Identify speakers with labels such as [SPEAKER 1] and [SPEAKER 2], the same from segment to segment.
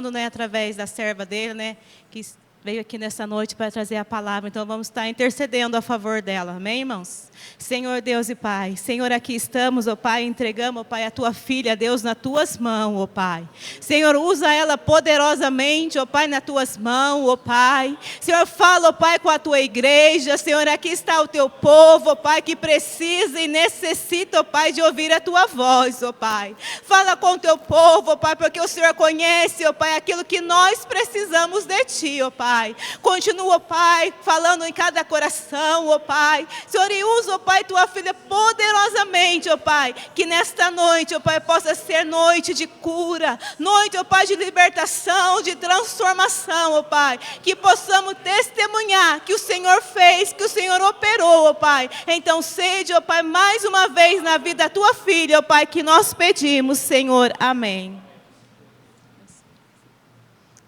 [SPEAKER 1] falando, né, através da serva dele, né, que veio aqui nessa noite para trazer a palavra. Então, vamos estar intercedendo a favor dela. Amém, irmãos? Senhor Deus e Pai, Senhor, aqui estamos, ó Pai, entregamos, ó Pai, a Tua filha, Deus, nas Tuas mãos, ó Pai. Senhor, usa ela poderosamente, ó Pai, nas Tuas mãos, ó Pai. Senhor, fala, ó Pai, com a Tua igreja. Senhor, aqui está o Teu povo, ó Pai, que precisa e necessita, ó Pai, de ouvir a Tua voz, ó Pai. Fala com o Teu povo, ó Pai, porque o Senhor conhece, ó Pai, aquilo que nós precisamos de Ti, ó Pai. Continua, ó Pai, falando em cada coração, ó Pai. Senhor, e usa, ó Pai, Tua filha poderosamente, ó Pai, que nesta noite, ó Pai, possa ser noite de cura, noite, ó Pai, de libertação, de transformação, ó Pai, que possamos testemunhar que o Senhor fez, que o Senhor operou, ó Pai. Então, seja, ó Pai, mais uma vez na vida da Tua filha, ó Pai, que nós pedimos, Senhor. Amém.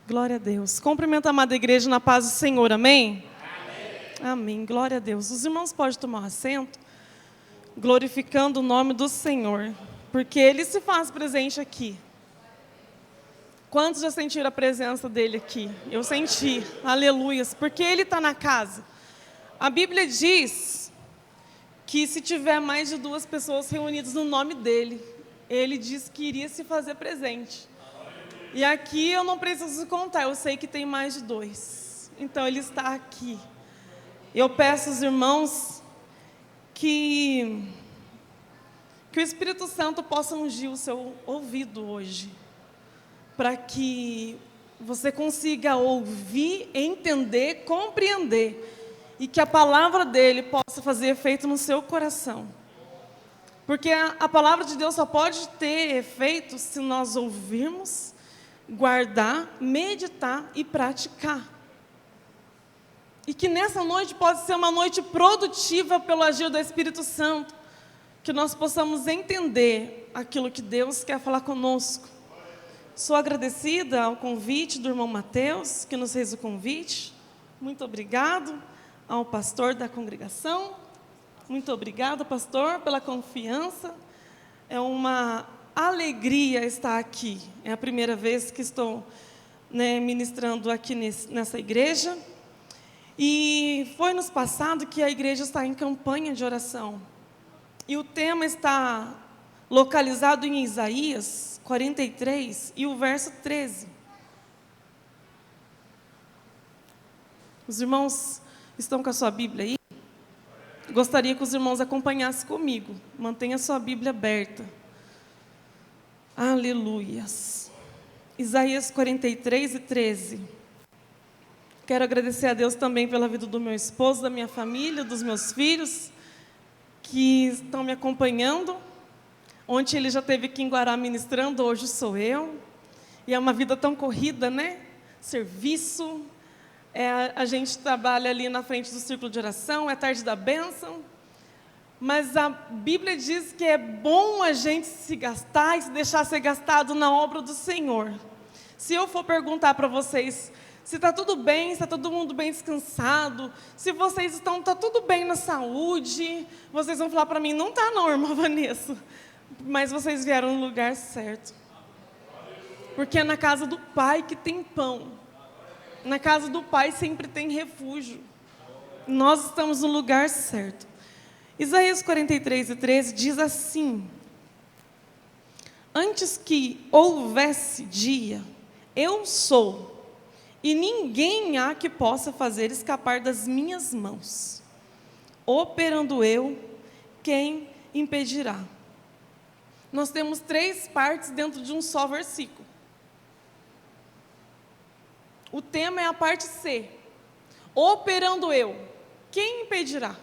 [SPEAKER 2] Glória a Deus. Cumprimento a amada igreja na paz do Senhor, amém? Amém. Amém, glória a Deus. Os irmãos podem tomar assento, glorificando o nome do Senhor, porque Ele se faz presente aqui. Quantos já sentiram a presença dEle aqui? Eu senti, aleluias, porque Ele está na casa. A Bíblia diz que se tiver mais de 2 pessoas reunidas no nome dEle, Ele diz que iria se fazer presente. E aqui eu não preciso contar, eu sei que tem mais de 2. Então, Ele está aqui. Eu peço aos irmãos que o Espírito Santo possa ungir o seu ouvido hoje, para que você consiga ouvir, entender, compreender, e que a palavra dEle possa fazer efeito no seu coração. Porque a palavra de Deus só pode ter efeito se nós ouvirmos, guardar, meditar e praticar. E que nessa noite pode ser uma noite produtiva pelo agir do Espírito Santo, que nós possamos entender aquilo que Deus quer falar conosco. Sou agradecida ao convite do irmão Mateus, que nos fez o convite. Muito obrigado ao pastor da congregação. Muito obrigada, pastor, pela confiança. É uma alegria estar aqui. É a primeira vez que estou, ministrando aqui nessa igreja. E foi nos passado que a igreja está em campanha de oração. E o tema está localizado em Isaías 43 e o verso 13. Os irmãos estão com a sua Bíblia aí? Gostaria que os irmãos acompanhassem comigo. Mantenha a sua Bíblia aberta. Aleluias. Isaías 43 e 13. Quero agradecer a Deus também pela vida do meu esposo, da minha família, dos meus filhos, que estão me acompanhando. Ontem ele já esteve aqui em Guará ministrando, hoje sou eu. E é uma vida tão corrida, né? Serviço. A gente trabalha ali na frente do círculo de oração, é tarde da bênção. Mas a Bíblia diz que é bom a gente se gastar e se deixar ser gastado na obra do Senhor. Se eu for perguntar para vocês se está tudo bem, se está todo mundo bem descansado, se vocês está tudo bem na saúde, vocês vão falar para mim, não está não, irmã Vanessa, mas vocês vieram no lugar certo. Porque é na casa do Pai que tem pão. Na casa do Pai sempre tem refúgio. Nós estamos no lugar certo. Isaías 43 e 13 diz assim: antes que houvesse dia, eu sou, e ninguém há que possa fazer escapar das minhas mãos. Operando eu, quem impedirá? Nós temos 3 partes dentro de um só versículo. O tema é a parte C. Operando eu, quem impedirá?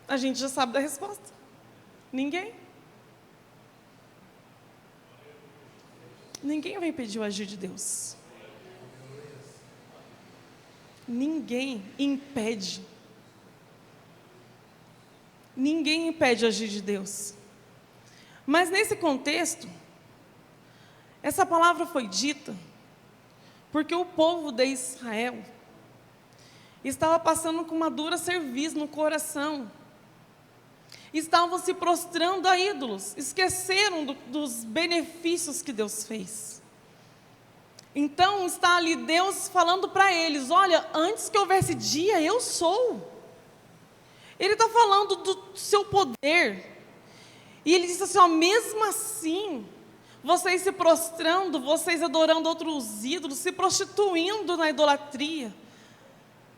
[SPEAKER 2] A gente já sabe da resposta. Ninguém. Ninguém vai impedir o agir de Deus. Ninguém impede. Ninguém impede o agir de Deus. Mas nesse contexto, essa palavra foi dita porque o povo de Israel estava passando com uma dura cerviz no coração. Estavam se prostrando a ídolos, esqueceram dos benefícios que Deus fez. Então está ali Deus falando para eles: olha, antes que houvesse dia, eu sou. Ele está falando do seu poder. E ele disse assim, ó, mesmo assim, vocês se prostrando, vocês adorando outros ídolos, se prostituindo na idolatria.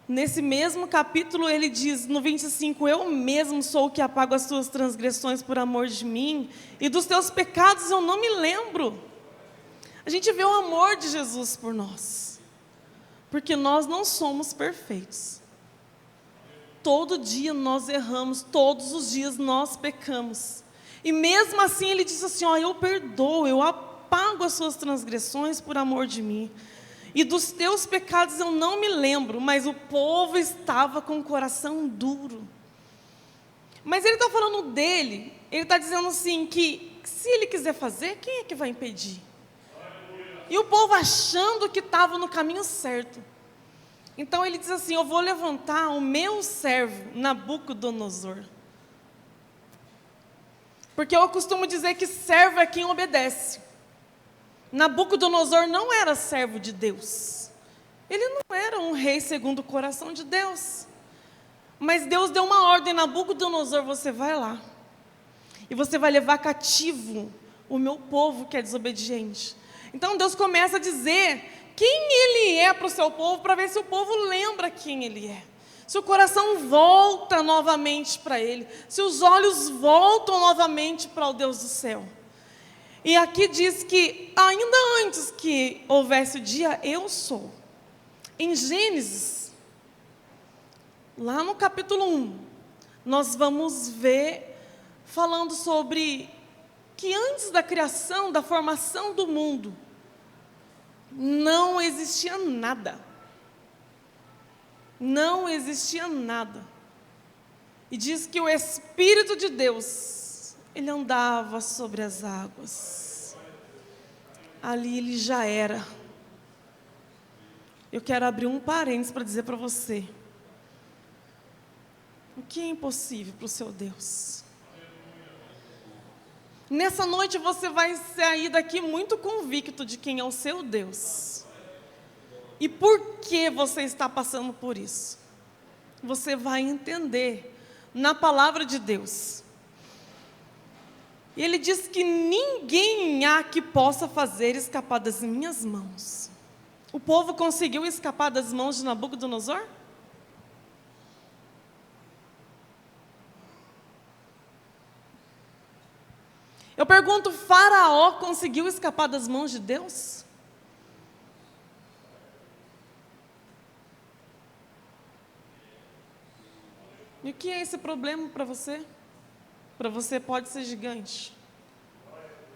[SPEAKER 2] Nesse mesmo capítulo ele diz, no 25, eu mesmo sou o que apago as tuas transgressões por amor de mim, e dos teus pecados eu não me lembro. A gente vê o amor de Jesus por nós, porque nós não somos perfeitos. Todo dia nós erramos, todos os dias nós pecamos. E mesmo assim ele diz assim, ó, eu perdoo, eu apago as suas transgressões por amor de mim. E dos teus pecados eu não me lembro, mas o povo estava com o coração duro. Mas ele está falando dele, ele está dizendo assim, que se ele quiser fazer, quem é que vai impedir? E o povo achando que estava no caminho certo. Então ele diz assim, eu vou levantar o meu servo, Nabucodonosor. Porque eu costumo dizer que servo é quem obedece. Nabucodonosor não era servo de Deus. Ele não era um rei segundo o coração de Deus. Mas Deus deu uma ordem, Nabucodonosor, você vai lá. E você vai levar cativo o meu povo que é desobediente. Então Deus começa a dizer quem Ele é para o seu povo, para ver se o povo lembra quem Ele é. Se o coração volta novamente para Ele, se os olhos voltam novamente para o Deus do céu. E aqui diz que, ainda antes que houvesse o dia, eu sou. Em Gênesis, lá no capítulo 1, nós vamos ver, falando sobre que antes da criação, da formação do mundo, não existia nada. Não existia nada. E diz que o Espírito de Deus, Ele andava sobre as águas. Ali Ele já era. Eu quero abrir um parênteses para dizer para você. O que é impossível para o seu Deus? Nessa noite você vai sair daqui muito convicto de quem é o seu Deus. E por que você está passando por isso? Você vai entender na palavra de Deus. E ele diz que ninguém há que possa fazer escapar das minhas mãos. O povo conseguiu escapar das mãos de Nabucodonosor? Eu pergunto, Faraó conseguiu escapar das mãos de Deus? E o que é esse problema para você? Para você pode ser gigante.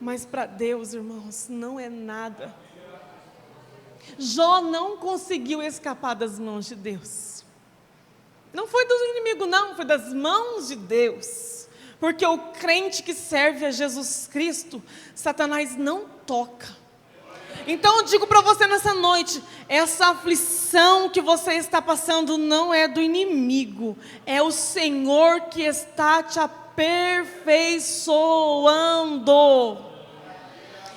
[SPEAKER 2] Mas para Deus, irmãos, não é nada. Jó não conseguiu escapar das mãos de Deus. Não foi do inimigo, não, foi das mãos de Deus. Porque o crente que serve a Jesus Cristo, Satanás não toca. Então eu digo para você nessa noite, essa aflição que você está passando não é do inimigo, é o Senhor que está te aperfeiçoando.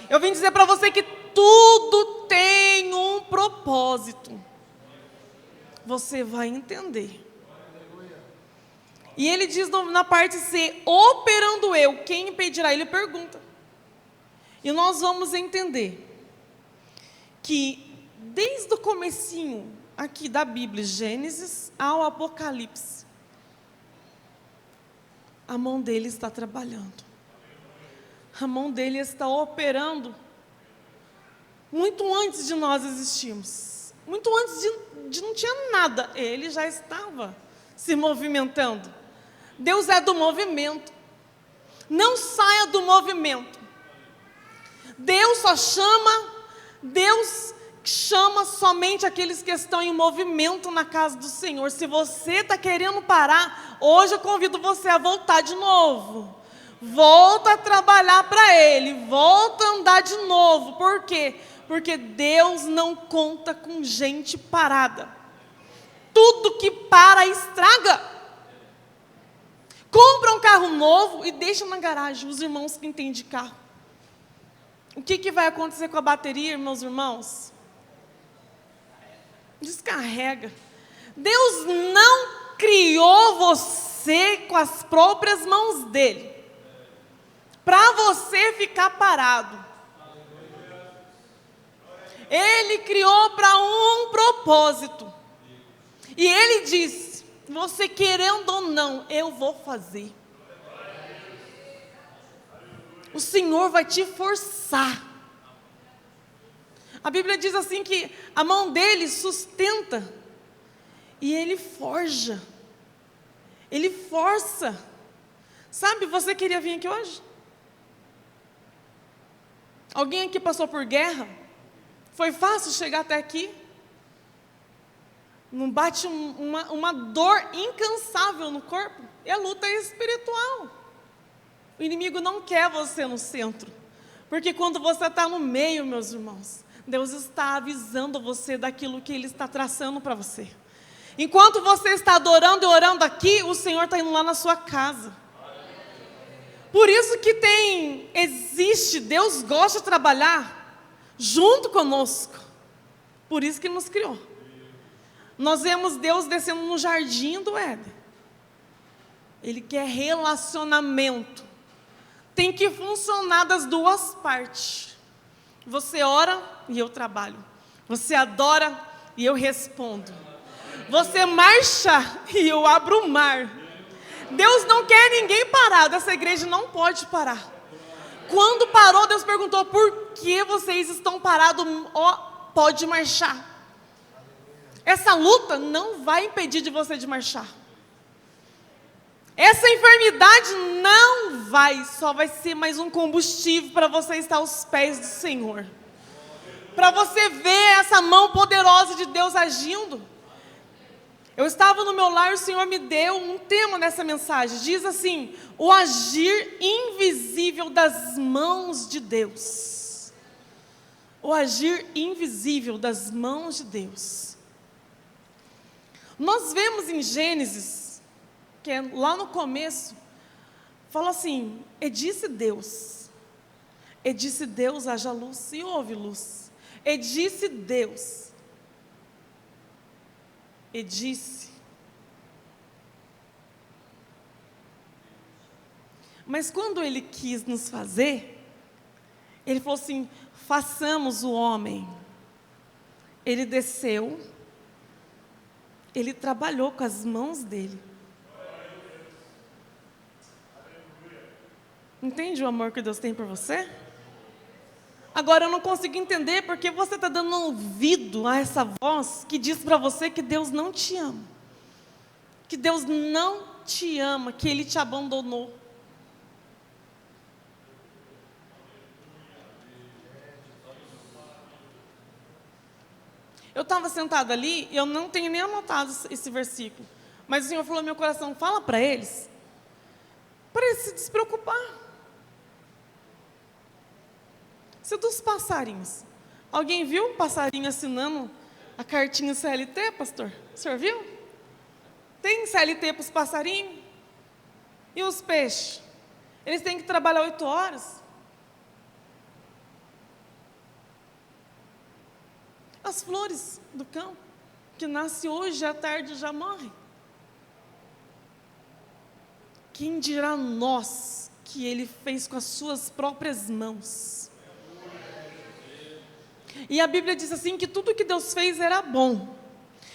[SPEAKER 2] Eu vim dizer para você que tudo tem um propósito. Você vai entender. E ele diz na parte C, operando eu, quem impedirá? Ele pergunta. E nós vamos entender que desde o comecinho aqui da Bíblia, Gênesis ao Apocalipse, a mão dele está trabalhando. A mão dele está operando muito antes de nós existirmos. Muito antes de não tinha nada, ele já estava se movimentando. Deus é do movimento. Não saia do movimento. Deus chama somente aqueles que estão em movimento na casa do Senhor. Se você está querendo parar, hoje eu convido você a voltar de novo. Volta a trabalhar para Ele, volta a andar de novo. Por quê? Porque Deus não conta com gente parada. Tudo que para estraga. Compra um carro novo e deixa na garagem, os irmãos que entendem de carro. O que vai acontecer com a bateria, meus irmãos? Descarrega. Deus não criou você com as próprias mãos dele para você ficar parado. Ele criou para um propósito. E ele disse: você querendo ou não, eu vou fazer. O Senhor vai te forçar. A Bíblia diz assim que a mão dele sustenta e ele forja. Ele força. Sabe, você queria vir aqui hoje? Alguém aqui passou por guerra? Foi fácil chegar até aqui? Não bate uma dor incansável no corpo? E a luta é espiritual. O inimigo não quer você no centro. Porque quando você está no meio, meus irmãos, Deus está avisando você daquilo que Ele está traçando para você. Enquanto você está adorando e orando aqui, o Senhor está indo lá na sua casa. Por isso que existe, Deus gosta de trabalhar junto conosco. Por isso que Ele nos criou. Nós vemos Deus descendo no jardim do Éden. Ele quer relacionamento. Tem que funcionar das duas partes. Você ora e eu trabalho. Você adora e eu respondo. Você marcha e eu abro o mar. Deus não quer ninguém parado. Essa igreja não pode parar. Quando parou, Deus perguntou: por que vocês estão parados? Pode marchar. Essa luta não vai impedir de você de marchar. Essa enfermidade não vai, só vai ser mais um combustível para você estar aos pés do Senhor. Para você ver essa mão poderosa de Deus agindo. Eu estava no meu lar e o Senhor me deu um tema nessa mensagem. Diz assim: o agir invisível das mãos de Deus. O agir invisível das mãos de Deus. Nós vemos em Gênesis, que é lá no começo, fala assim: e disse Deus, haja luz, e houve luz. E disse Deus, e disse. Mas quando Ele quis nos fazer, Ele falou assim: façamos o homem. Ele desceu, Ele trabalhou com as mãos dele. Entende o amor que Deus tem por você? Agora eu não consigo entender porque você está dando ouvido a essa voz que diz para você que Deus não te ama. Que Deus não te ama, que Ele te abandonou. Eu estava sentada ali e eu não tenho nem anotado esse versículo. Mas o Senhor falou no meu coração: fala para eles se despreocupar. Se dos passarinhos. Alguém viu um passarinho assinando a cartinha CLT, pastor? O senhor viu? Tem CLT para os passarinhos? E os peixes? Eles têm que trabalhar 8 horas. As flores do campo, que nascem hoje, à tarde já morrem. Quem dirá nós que Ele fez com as suas próprias mãos? E a Bíblia diz assim que tudo que Deus fez era bom.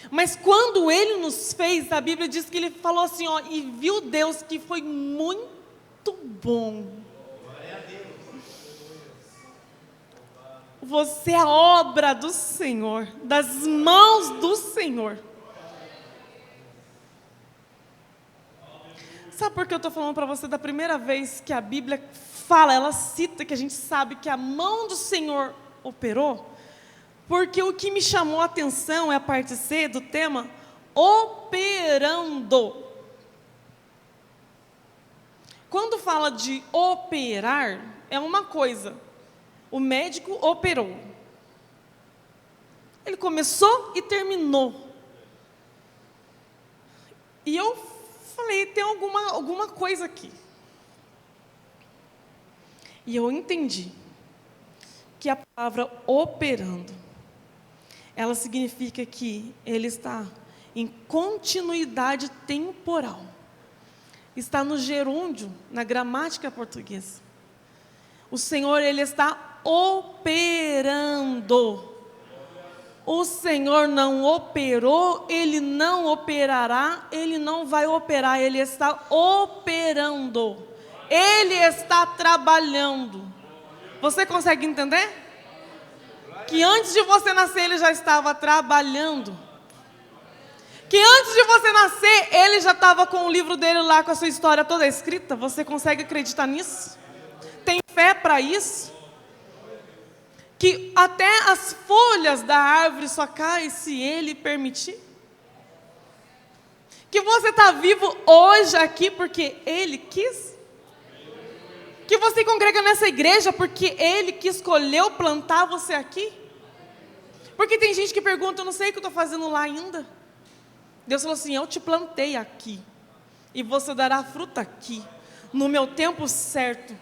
[SPEAKER 2] Mas quando Ele nos fez, a Bíblia diz que Ele falou assim, e viu Deus que foi muito bom. Você é a obra do Senhor, das mãos do Senhor. Sabe por que eu estou falando para você da primeira vez que a Bíblia fala, ela cita que a gente sabe que a mão do Senhor operou? Porque o que me chamou a atenção é a parte C do tema, operando. Quando fala de operar, é uma coisa. O médico operou. Ele começou e terminou. E eu falei, tem alguma coisa aqui. E eu entendi que a palavra operando ela significa que ele está em continuidade temporal. Está no gerúndio, na gramática portuguesa. O Senhor, ele está operando. O Senhor não operou, ele não operará, ele não vai operar, ele está operando. Ele está trabalhando. Você consegue entender? Que antes de você nascer, ele já estava trabalhando. Que antes de você nascer, ele já estava com o livro dele lá, com a sua história toda escrita. Você consegue acreditar nisso? Tem fé para isso? Que até as folhas da árvore só caem se ele permitir? Que você está vivo hoje aqui porque ele quis? Que você congrega nessa igreja porque ele que escolheu plantar você aqui? Porque tem gente que pergunta, eu não sei o que eu estou fazendo lá ainda. Deus falou assim, eu te plantei aqui, e você dará fruta aqui, no meu tempo certo.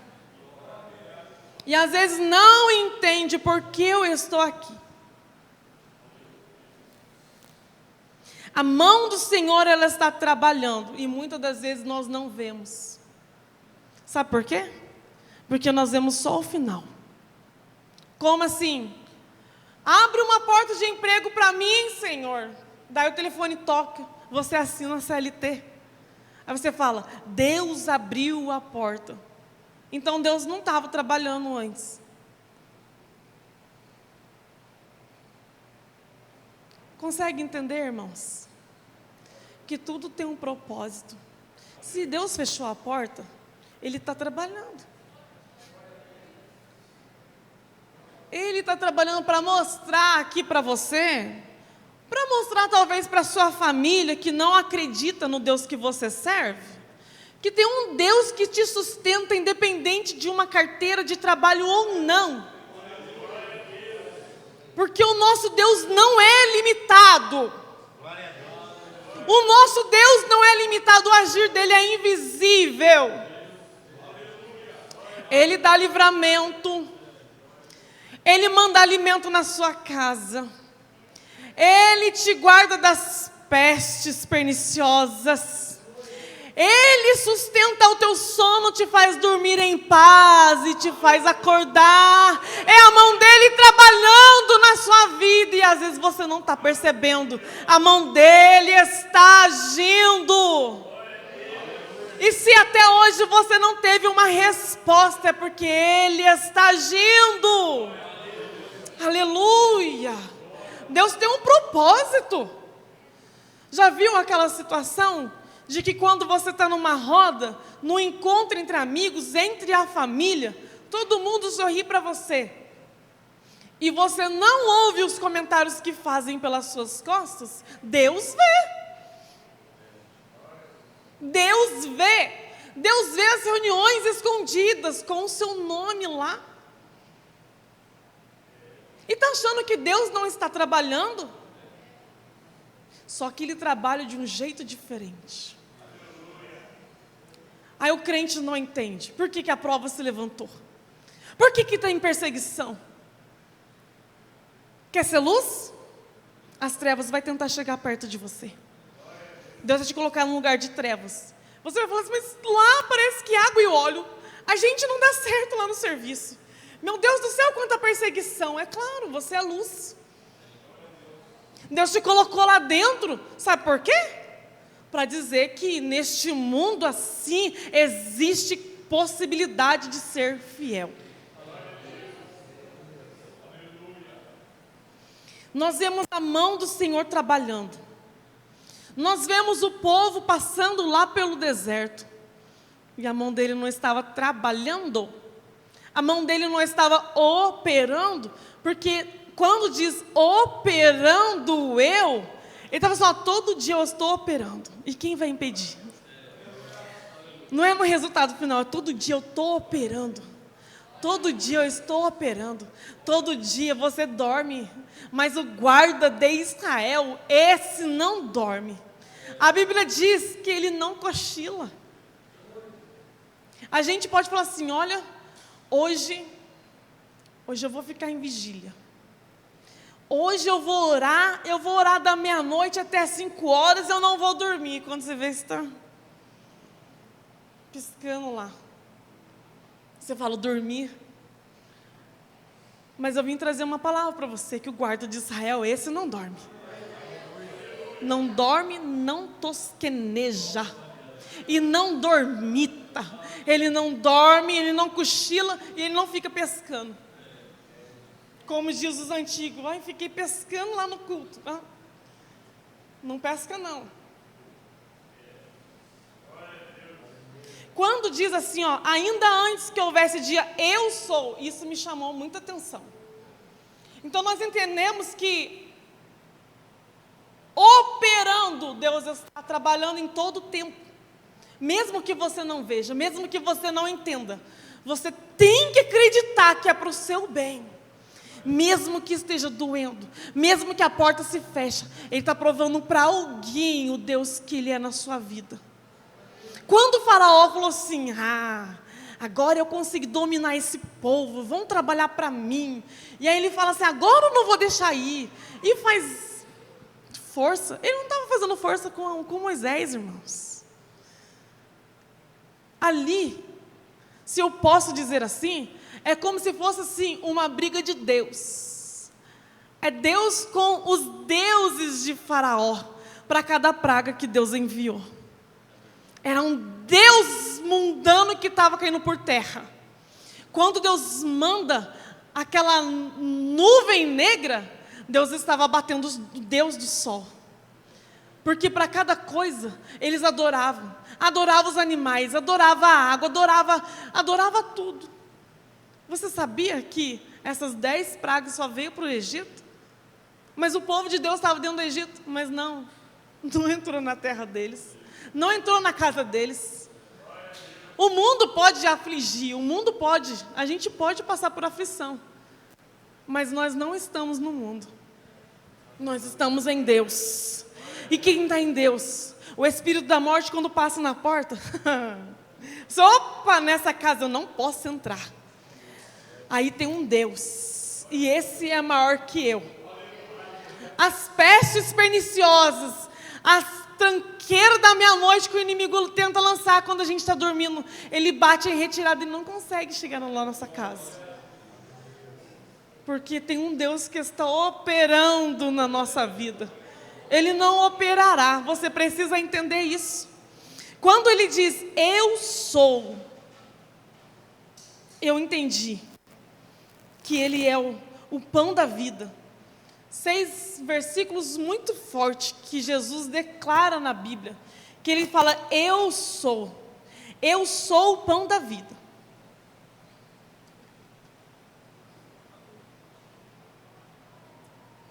[SPEAKER 2] E às vezes não entende por que eu estou aqui. A mão do Senhor, ela está trabalhando, e muitas das vezes nós não vemos. Sabe por quê? Porque nós vemos só o final. Como assim? Abre uma porta de emprego para mim, Senhor. Daí o telefone toca, você assina a CLT. Aí você fala, Deus abriu a porta. Então Deus não estava trabalhando antes. Consegue entender, irmãos? Que tudo tem um propósito. Se Deus fechou a porta, Ele está trabalhando. Ele está trabalhando para mostrar aqui para você, para mostrar talvez para a sua família que não acredita no Deus que você serve, que tem um Deus que te sustenta independente de uma carteira de trabalho ou não. Porque o nosso Deus não é limitado. O nosso Deus não é limitado, o agir dele é invisível. Ele dá livramento. Ele manda alimento na sua casa. Ele te guarda das pestes perniciosas. Ele sustenta o teu sono, te faz dormir em paz e te faz acordar. É a mão dele trabalhando na sua vida e às vezes você não está percebendo. A mão dele está agindo. E se até hoje você não teve uma resposta, é porque ele está agindo. Aleluia! Deus tem um propósito. Já viu aquela situação de que quando você está numa roda, num encontro entre amigos, entre a família, todo mundo sorri para você, e você não ouve os comentários que fazem pelas suas costas? Deus vê. Deus vê. Deus vê as reuniões escondidas com o seu nome lá. E está achando que Deus não está trabalhando? Só que Ele trabalha de um jeito diferente. Aí o crente não entende. Por que a prova se levantou? Por que está em perseguição? Quer ser luz? As trevas vai tentar chegar perto de você. Deus vai te colocar num lugar de trevas. Você vai falar assim, mas lá parece que água e óleo. A gente não dá certo lá no serviço. Meu Deus do céu, quanta perseguição. É claro, você é luz. Deus te colocou lá dentro, sabe por quê? Para dizer que neste mundo assim, existe possibilidade de ser fiel. Nós vemos a mão do Senhor trabalhando. Nós vemos o povo passando lá pelo deserto. E a mão dele não estava trabalhando. A mão dele não estava operando, porque quando diz operando ele estava assim, ó, todo dia eu estou operando. E quem vai impedir? Não é no resultado final, é todo dia eu estou operando. Todo dia eu estou operando. Todo dia você dorme, mas o guarda de Israel, esse não dorme. A Bíblia diz que ele não cochila. A gente pode falar assim, olha, Hoje eu vou ficar em vigília. hoje eu vou orar da meia-noite até 5 horas, eu não vou dormir. Quando você vê, você está piscando lá. Você fala, dormir. Mas eu vim trazer uma palavra para você, que o guarda de Israel, esse não dorme. Não dorme, não tosqueneja. E não dormita. Ele não dorme, ele não cochila e ele não fica pescando. Como diz os antigos, ai, fiquei pescando lá no culto. Ah, não pesca não. Quando diz assim, ó, ainda antes que houvesse dia, eu sou, isso me chamou muita atenção. Então nós entendemos que operando, Deus está trabalhando em todo o tempo. Mesmo que você não veja, mesmo que você não entenda, você tem que acreditar que é para o seu bem. Mesmo que esteja doendo, mesmo que a porta se feche, Ele está provando para alguém o Deus que Ele é na sua vida. Quando o faraó falou assim, agora eu consegui dominar esse povo, vão trabalhar para mim. E aí ele fala assim, agora eu não vou deixar ir. E faz força. Ele não estava fazendo força com Moisés, irmãos. Ali, se eu posso dizer assim, é como se fosse assim, uma briga de Deus. É Deus com os deuses de Faraó, para cada praga que Deus enviou. Era um Deus mundano que estava caindo por terra. Quando Deus manda aquela nuvem negra, Deus estava batendo o Deus do sol. Porque para cada coisa, eles adoravam. Adoravam os animais, adorava a água, adorava tudo. Você sabia que essas 10 pragas só veio para o Egito? Mas o povo de Deus estava dentro do Egito, mas não entrou na terra deles, não entrou na casa deles. O mundo pode afligir, a gente pode passar por aflição, mas nós não estamos no mundo, nós estamos em Deus. E quem está em Deus? O espírito da morte, quando passa na porta, opa, nessa casa eu não posso entrar. Aí tem um Deus, e esse é maior que eu. As pestes perniciosas, as tranqueiras da meia-noite que o inimigo tenta lançar quando a gente está dormindo, ele bate em retirada e não consegue chegar lá na nossa casa. Porque tem um Deus que está operando na nossa vida. Ele não operará, você precisa entender isso. Quando ele diz, eu sou, eu entendi que ele é o pão da vida. 6 versículos muito fortes que Jesus declara na Bíblia, que ele fala, eu sou o pão da vida.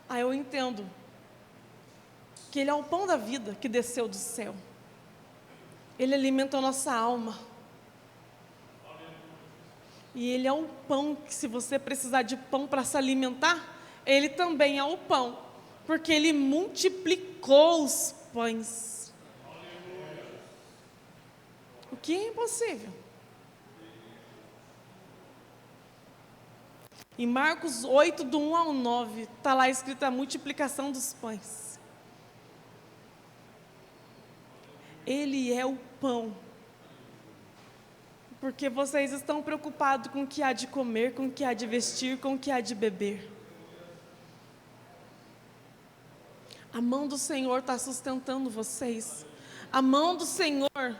[SPEAKER 2] Aí eu entendo que Ele é o pão da vida que desceu do céu. Ele alimenta a nossa alma. E Ele é o pão que, se você precisar de pão para se alimentar, Ele também é o pão, porque Ele multiplicou os pães. O que é impossível? Em Marcos 8, do 1 ao 9, está lá escrita a multiplicação dos pães. Ele é o pão. Porque vocês estão preocupados com o que há de comer, com o que há de vestir, com o que há de beber. A mão do Senhor está sustentando vocês. A mão do Senhor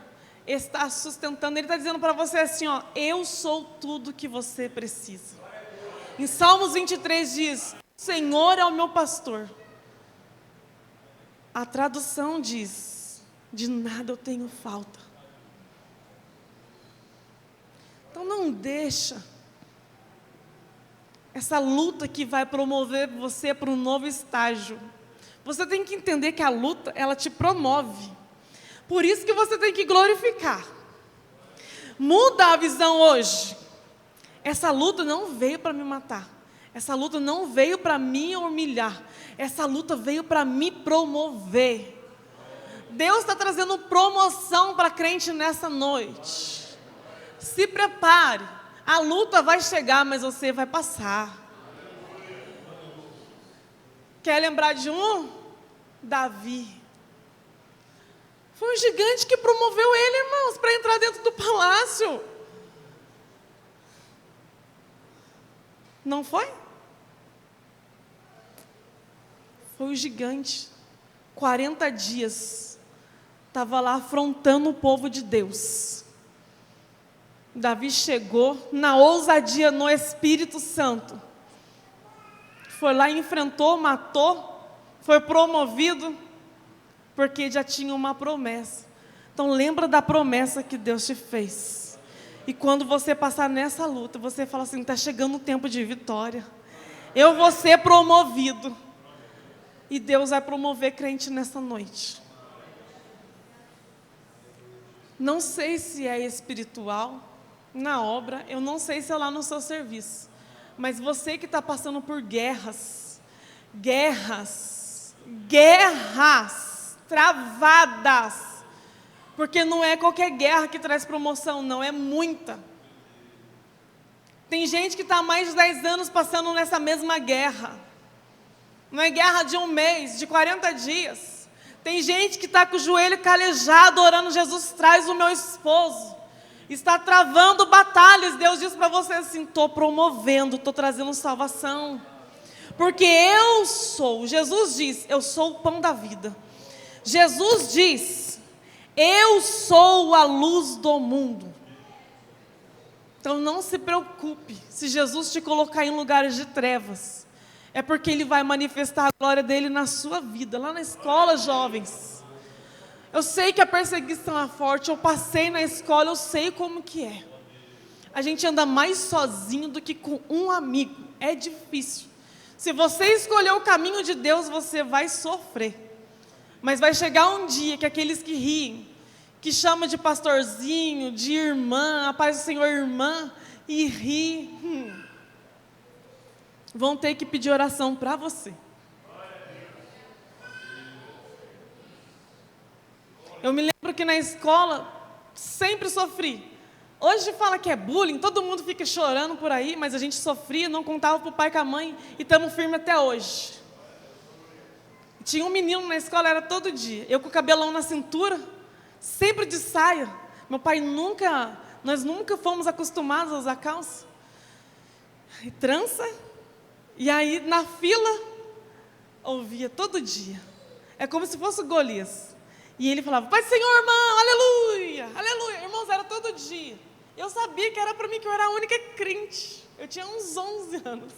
[SPEAKER 2] está sustentando. Ele está dizendo para você assim, ó, eu sou tudo que você precisa. Em Salmos 23 diz, o Senhor é o meu pastor. A tradução diz, de nada eu tenho falta. Então não deixa essa luta que vai promover você para um novo estágio. Você tem que entender que a luta, ela te promove. Por isso que você tem que glorificar. Muda a visão hoje. Essa luta não veio para me matar. Essa luta não veio para me humilhar. Essa luta veio para me promover. Deus está trazendo promoção para crente nessa noite. Se prepare. A luta vai chegar, mas você vai passar. Quer lembrar de um? Davi. Foi um gigante que promoveu ele, irmãos, para entrar dentro do palácio. Não foi? Foi o gigante. 40 dias. Estava lá afrontando o povo de Deus. Davi chegou na ousadia, no Espírito Santo. Foi lá e enfrentou, matou, foi promovido, porque já tinha uma promessa. Então lembra da promessa que Deus te fez. E quando você passar nessa luta, você fala assim, está chegando o tempo de vitória. Eu vou ser promovido. E Deus vai promover crente nessa noite. Não sei se é espiritual, na obra, eu não sei se é lá no seu serviço. Mas você que está passando por guerras travadas, porque não é qualquer guerra que traz promoção, não, é muita. Tem gente que está há mais de 10 anos passando nessa mesma guerra. Não é guerra de um mês, de 40 dias. Tem gente que está com o joelho calejado, orando, Jesus, traz o meu esposo. Está travando batalhas. Deus diz para você assim, estou promovendo, estou trazendo salvação. Porque eu sou, Jesus diz, eu sou o pão da vida. Jesus diz, eu sou a luz do mundo. Então não se preocupe, se Jesus te colocar em lugares de trevas. É porque Ele vai manifestar a glória dEle na sua vida, lá na escola, jovens. Eu sei que a perseguição é forte, eu passei na escola, eu sei como que é. A gente anda mais sozinho do que com um amigo, é difícil. Se você escolher o caminho de Deus, você vai sofrer. Mas vai chegar um dia que aqueles que riem, que chamam de pastorzinho, de irmã, a paz do Senhor, irmã, e ri, vão ter que pedir oração para você. Eu me lembro que na escola sempre sofri. Hoje fala que é bullying, todo mundo fica chorando por aí, mas a gente sofria, não contava para o pai e com a mãe e estamos firmes até hoje. Tinha um menino na escola, era todo dia, eu com o cabelão na cintura, sempre de saia. Meu pai nós nunca fomos acostumados a usar calça. E trança, e aí na fila, ouvia todo dia. É como se fosse o Golias. E ele falava, Pai do Senhor, irmão, aleluia, aleluia. Irmãos, era todo dia. Eu sabia que era para mim, que eu era a única crente. Eu tinha uns 11 anos.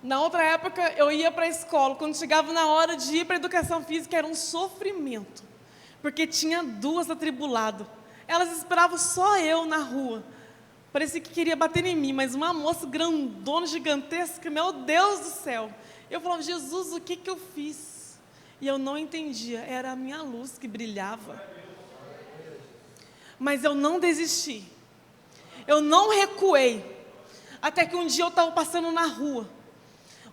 [SPEAKER 2] Na outra época, eu ia para a escola. Quando chegava na hora de ir para a educação física, era um sofrimento. Porque tinha duas atribuladas. Elas esperavam só eu na rua. Parecia que queria bater em mim, mas uma moça grandona, gigantesca, meu Deus do céu. Eu falava, Jesus, o que eu fiz? E eu não entendia, era a minha luz que brilhava. Mas eu não desisti. Eu não recuei. Até que um dia eu estava passando na rua.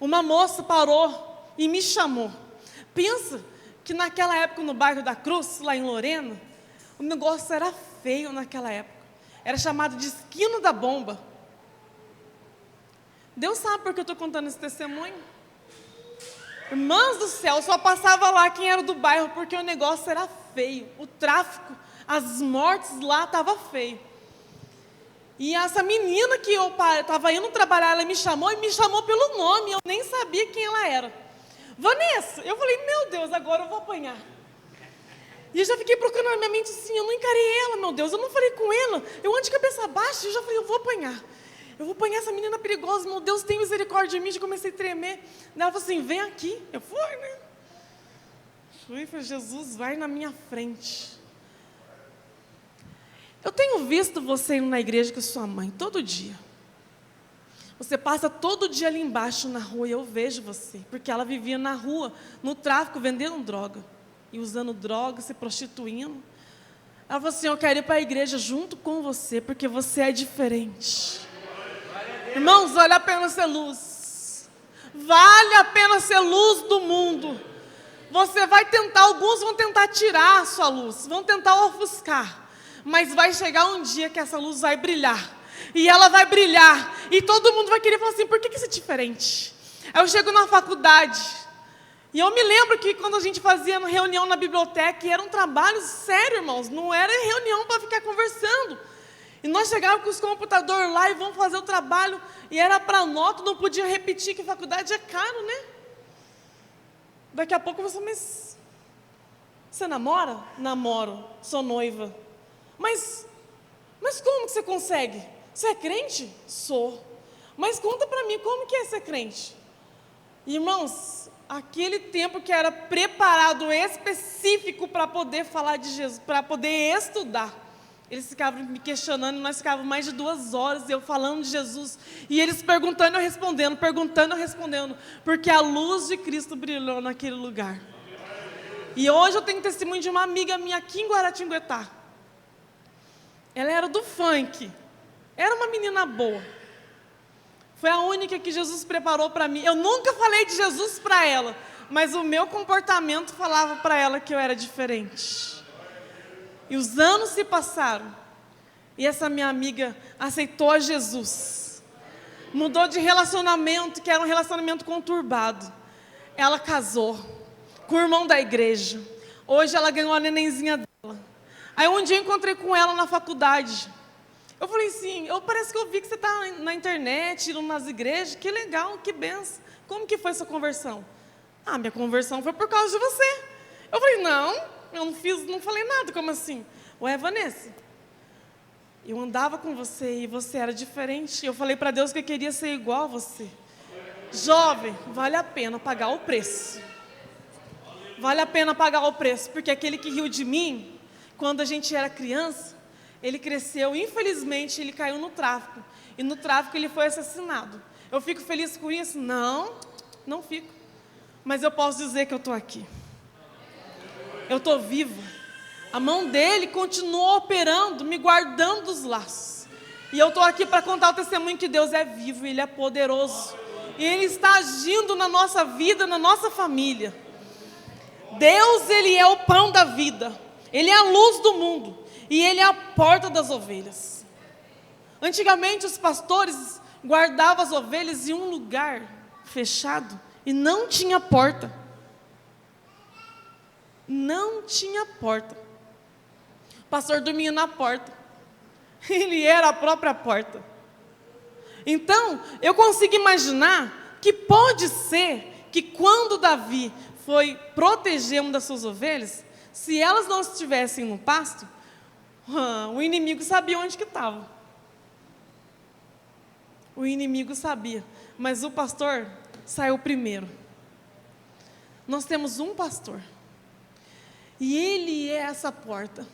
[SPEAKER 2] Uma moça parou e me chamou. Pensa que naquela época no bairro da Cruz, lá em Lorena, o negócio era feio naquela época. Era chamado de esquina da bomba. Deus sabe por que eu estou contando esse testemunho? Irmãs do céu, só passava lá quem era do bairro, porque o negócio era feio. O tráfico, as mortes lá estavam feio. E essa menina que eu estava indo trabalhar, ela me chamou e me chamou pelo nome. Eu nem sabia quem ela era. Vanessa, eu falei, meu Deus, agora eu vou apanhar. E eu já fiquei procurando na minha mente assim, eu não encarei ela, meu Deus, eu não falei com ela. Eu ando de cabeça baixa, eu já falei, eu vou apanhar. Eu vou apanhar essa menina perigosa, meu Deus, tem misericórdia de mim. Já comecei a tremer. Ela falou assim, vem aqui. Eu fui, né? Fui, falei, Jesus, vai na minha frente. Eu tenho visto você indo na igreja com sua mãe, todo dia. Você passa todo dia ali embaixo na rua e eu vejo você. Porque ela vivia na rua, no tráfico, vendendo droga. E usando droga, se prostituindo. Ela falou assim, eu quero ir para a igreja junto com você, porque você é diferente. Irmãos, vale a pena ser luz. Vale a pena ser luz do mundo. Você vai tentar, alguns vão tentar tirar a sua luz, vão tentar ofuscar. Mas vai chegar um dia que essa luz vai brilhar. e ela vai brilhar. E todo mundo vai querer falar assim, por que isso é diferente? Aí eu chego na faculdade, e eu me lembro que quando a gente fazia reunião na biblioteca, e era um trabalho sério, irmãos, não era reunião para ficar conversando. E nós chegávamos com os computadores lá e vamos fazer o trabalho, e era para nota, não podia repetir, que faculdade é caro, né? Daqui a pouco você, mas você namora? Namoro, sou noiva. Mas como que você consegue? Você é crente? Sou. Mas conta para mim, como que é ser crente? Irmãos, aquele tempo que era preparado específico para poder falar de Jesus, para poder estudar, eles ficavam me questionando, e nós ficávamos mais de 2 horas, eu falando de Jesus, e eles perguntando e eu respondendo, porque a luz de Cristo brilhou naquele lugar. E hoje eu tenho testemunho de uma amiga minha aqui em Guaratinguetá. Ela era do funk, era uma menina boa. Foi a única que Jesus preparou para mim. Eu nunca falei de Jesus para ela, mas o meu comportamento falava para ela que eu era diferente. E os anos se passaram, e essa minha amiga aceitou a Jesus. Mudou de relacionamento, que era um relacionamento conturbado. Ela casou com o irmão da igreja. Hoje ela ganhou a nenenzinha dela. Aí um dia eu encontrei com ela na faculdade. Eu falei assim, parece que eu vi que você está na internet, indo nas igrejas. Que legal, que benção. Como que foi sua conversão? Minha conversão foi por causa de você. Eu falei, não, eu não falei nada. Como assim? Ué, Vanessa, eu andava com você e você era diferente. Eu falei para Deus que eu queria ser igual a você. Jovem, vale a pena pagar o preço. Vale a pena pagar o preço, porque aquele que riu de mim, quando a gente era criança, ele cresceu, infelizmente, ele caiu no tráfico. E no tráfico ele foi assassinado. Eu fico feliz com isso? Não fico. Mas eu posso dizer que eu estou aqui. Eu estou viva. A mão dele continuou operando, me guardando dos laços. E eu estou aqui para contar o testemunho que Deus é vivo, Ele é poderoso. E Ele está agindo na nossa vida, na nossa família. Deus, Ele é o pão da vida. Ele é a luz do mundo. E Ele é a porta das ovelhas. Antigamente os pastores guardavam as ovelhas em um lugar fechado e não tinha porta. Não tinha porta. O pastor dormia na porta. Ele era a própria porta. Então, eu consigo imaginar que pode ser que quando Davi foi proteger uma das suas ovelhas, se elas não estivessem no pasto, o inimigo sabia onde que estava. O inimigo sabia, mas o pastor saiu primeiro. Nós temos um pastor, e ele é essa porta.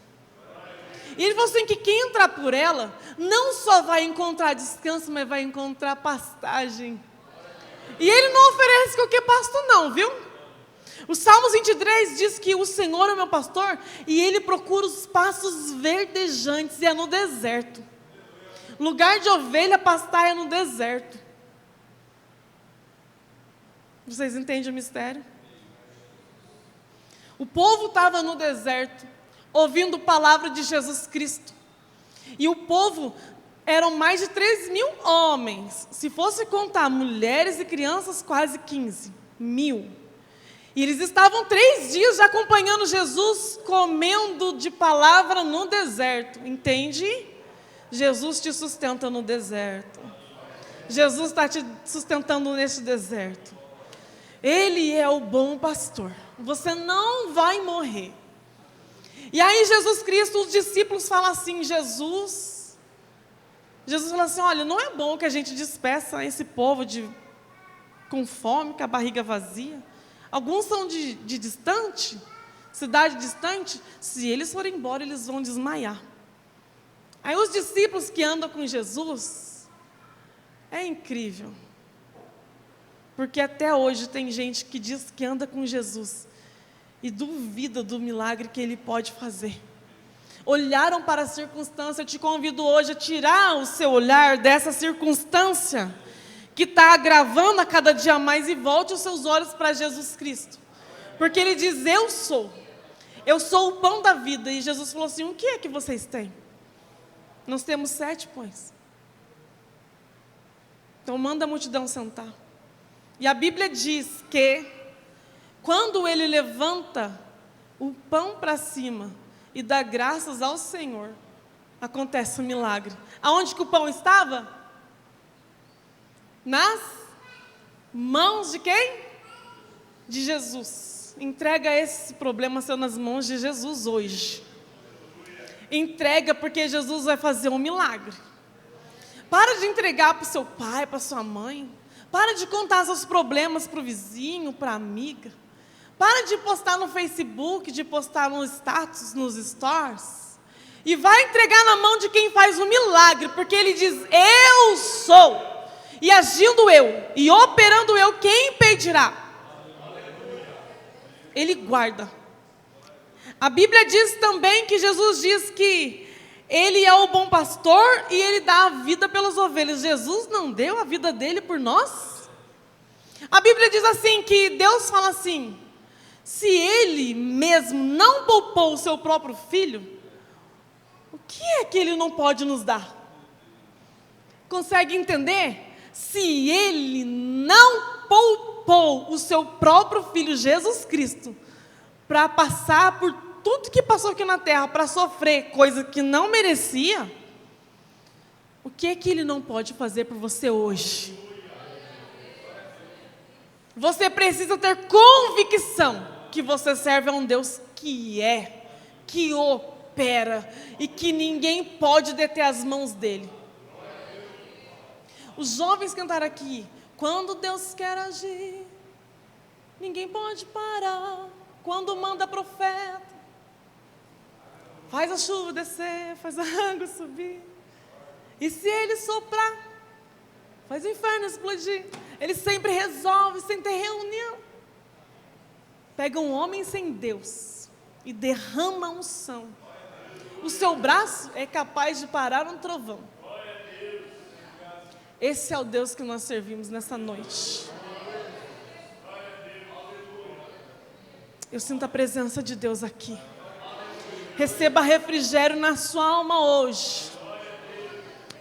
[SPEAKER 2] E ele falou assim, que quem entrar por ela, não só vai encontrar descanso, mas vai encontrar pastagem. E ele não oferece qualquer pasto não, viu? O Salmos 23 diz que o Senhor é o meu pastor, e Ele procura os pastos verdejantes, e é no deserto. Lugar de ovelha pastar é no deserto. Vocês entendem o mistério? O povo estava no deserto, ouvindo a palavra de Jesus Cristo. E o povo eram mais de 3.000 homens. Se fosse contar mulheres e crianças, quase 15.000. E eles estavam 3 dias acompanhando Jesus, comendo de palavra no deserto. Entende? Jesus te sustenta no deserto. Jesus está te sustentando neste deserto. Ele é o bom pastor. Você não vai morrer. E aí Jesus Cristo, os discípulos falam assim, Jesus fala assim, olha, não é bom que a gente despeça esse povo com fome, com a barriga vazia. Alguns são de distante, cidade distante. Se eles forem embora, eles vão desmaiar. Aí os discípulos que andam com Jesus, é incrível. Porque até hoje tem gente que diz que anda com Jesus e duvida do milagre que Ele pode fazer. Olharam para a circunstância. Eu te convido hoje a tirar o seu olhar dessa circunstância que está agravando a cada dia mais, e volte os seus olhos para Jesus Cristo. Porque Ele diz, eu sou o pão da vida. E Jesus falou assim, o que é que vocês têm? Nós temos 7 pães. Então manda a multidão sentar. E a Bíblia diz que quando ele levanta o pão para cima e dá graças ao Senhor, acontece um milagre. Aonde que o pão estava? Nas mãos de quem? De Jesus. Entrega esse problema seu nas mãos de Jesus hoje. Entrega, porque Jesus vai fazer um milagre. Para de entregar para o seu pai, para sua mãe. Para de contar seus problemas para o vizinho, para a amiga. Para de postar no Facebook, de postar no status, nos stories. E vai entregar na mão de quem faz o milagre, porque ele diz: eu sou. E agindo eu, e operando eu, quem impedirá? Ele guarda. A Bíblia diz também que Jesus diz que ele é o bom pastor e ele dá a vida pelas ovelhas. Jesus não deu a vida dele por nós? A Bíblia diz assim, que Deus fala assim: se ele mesmo não poupou o seu próprio filho, o que é que ele não pode nos dar? Consegue entender? Se ele não poupou o seu próprio filho Jesus Cristo para passar por tudo que passou aqui na terra, para sofrer coisa que não merecia, o que é que ele não pode fazer por você hoje? Você precisa ter convicção que você serve a um Deus que opera e que ninguém pode deter as mãos dele. Os jovens cantaram aqui: quando Deus quer agir, ninguém pode parar. Quando manda profeta, faz a chuva descer, faz a água subir. E se ele soprar, faz o inferno explodir. Ele sempre resolve, sem ter reunião. Pega um homem sem Deus e derrama unção. O seu braço é capaz de parar um trovão. Esse é o Deus que nós servimos nessa noite. Eu sinto a presença de Deus aqui. Receba refrigério na sua alma hoje.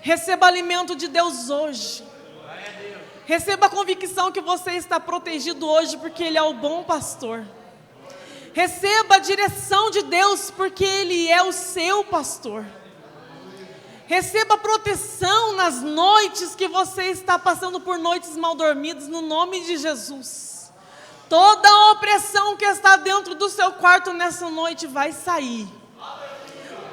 [SPEAKER 2] Receba alimento de Deus hoje. Receba a convicção que você está protegido hoje, porque Ele é o bom pastor. Receba a direção de Deus, porque Ele é o seu pastor. Receba proteção nas noites que você está passando por noites mal dormidas, no nome de Jesus. Toda a opressão que está dentro do seu quarto nessa noite vai sair.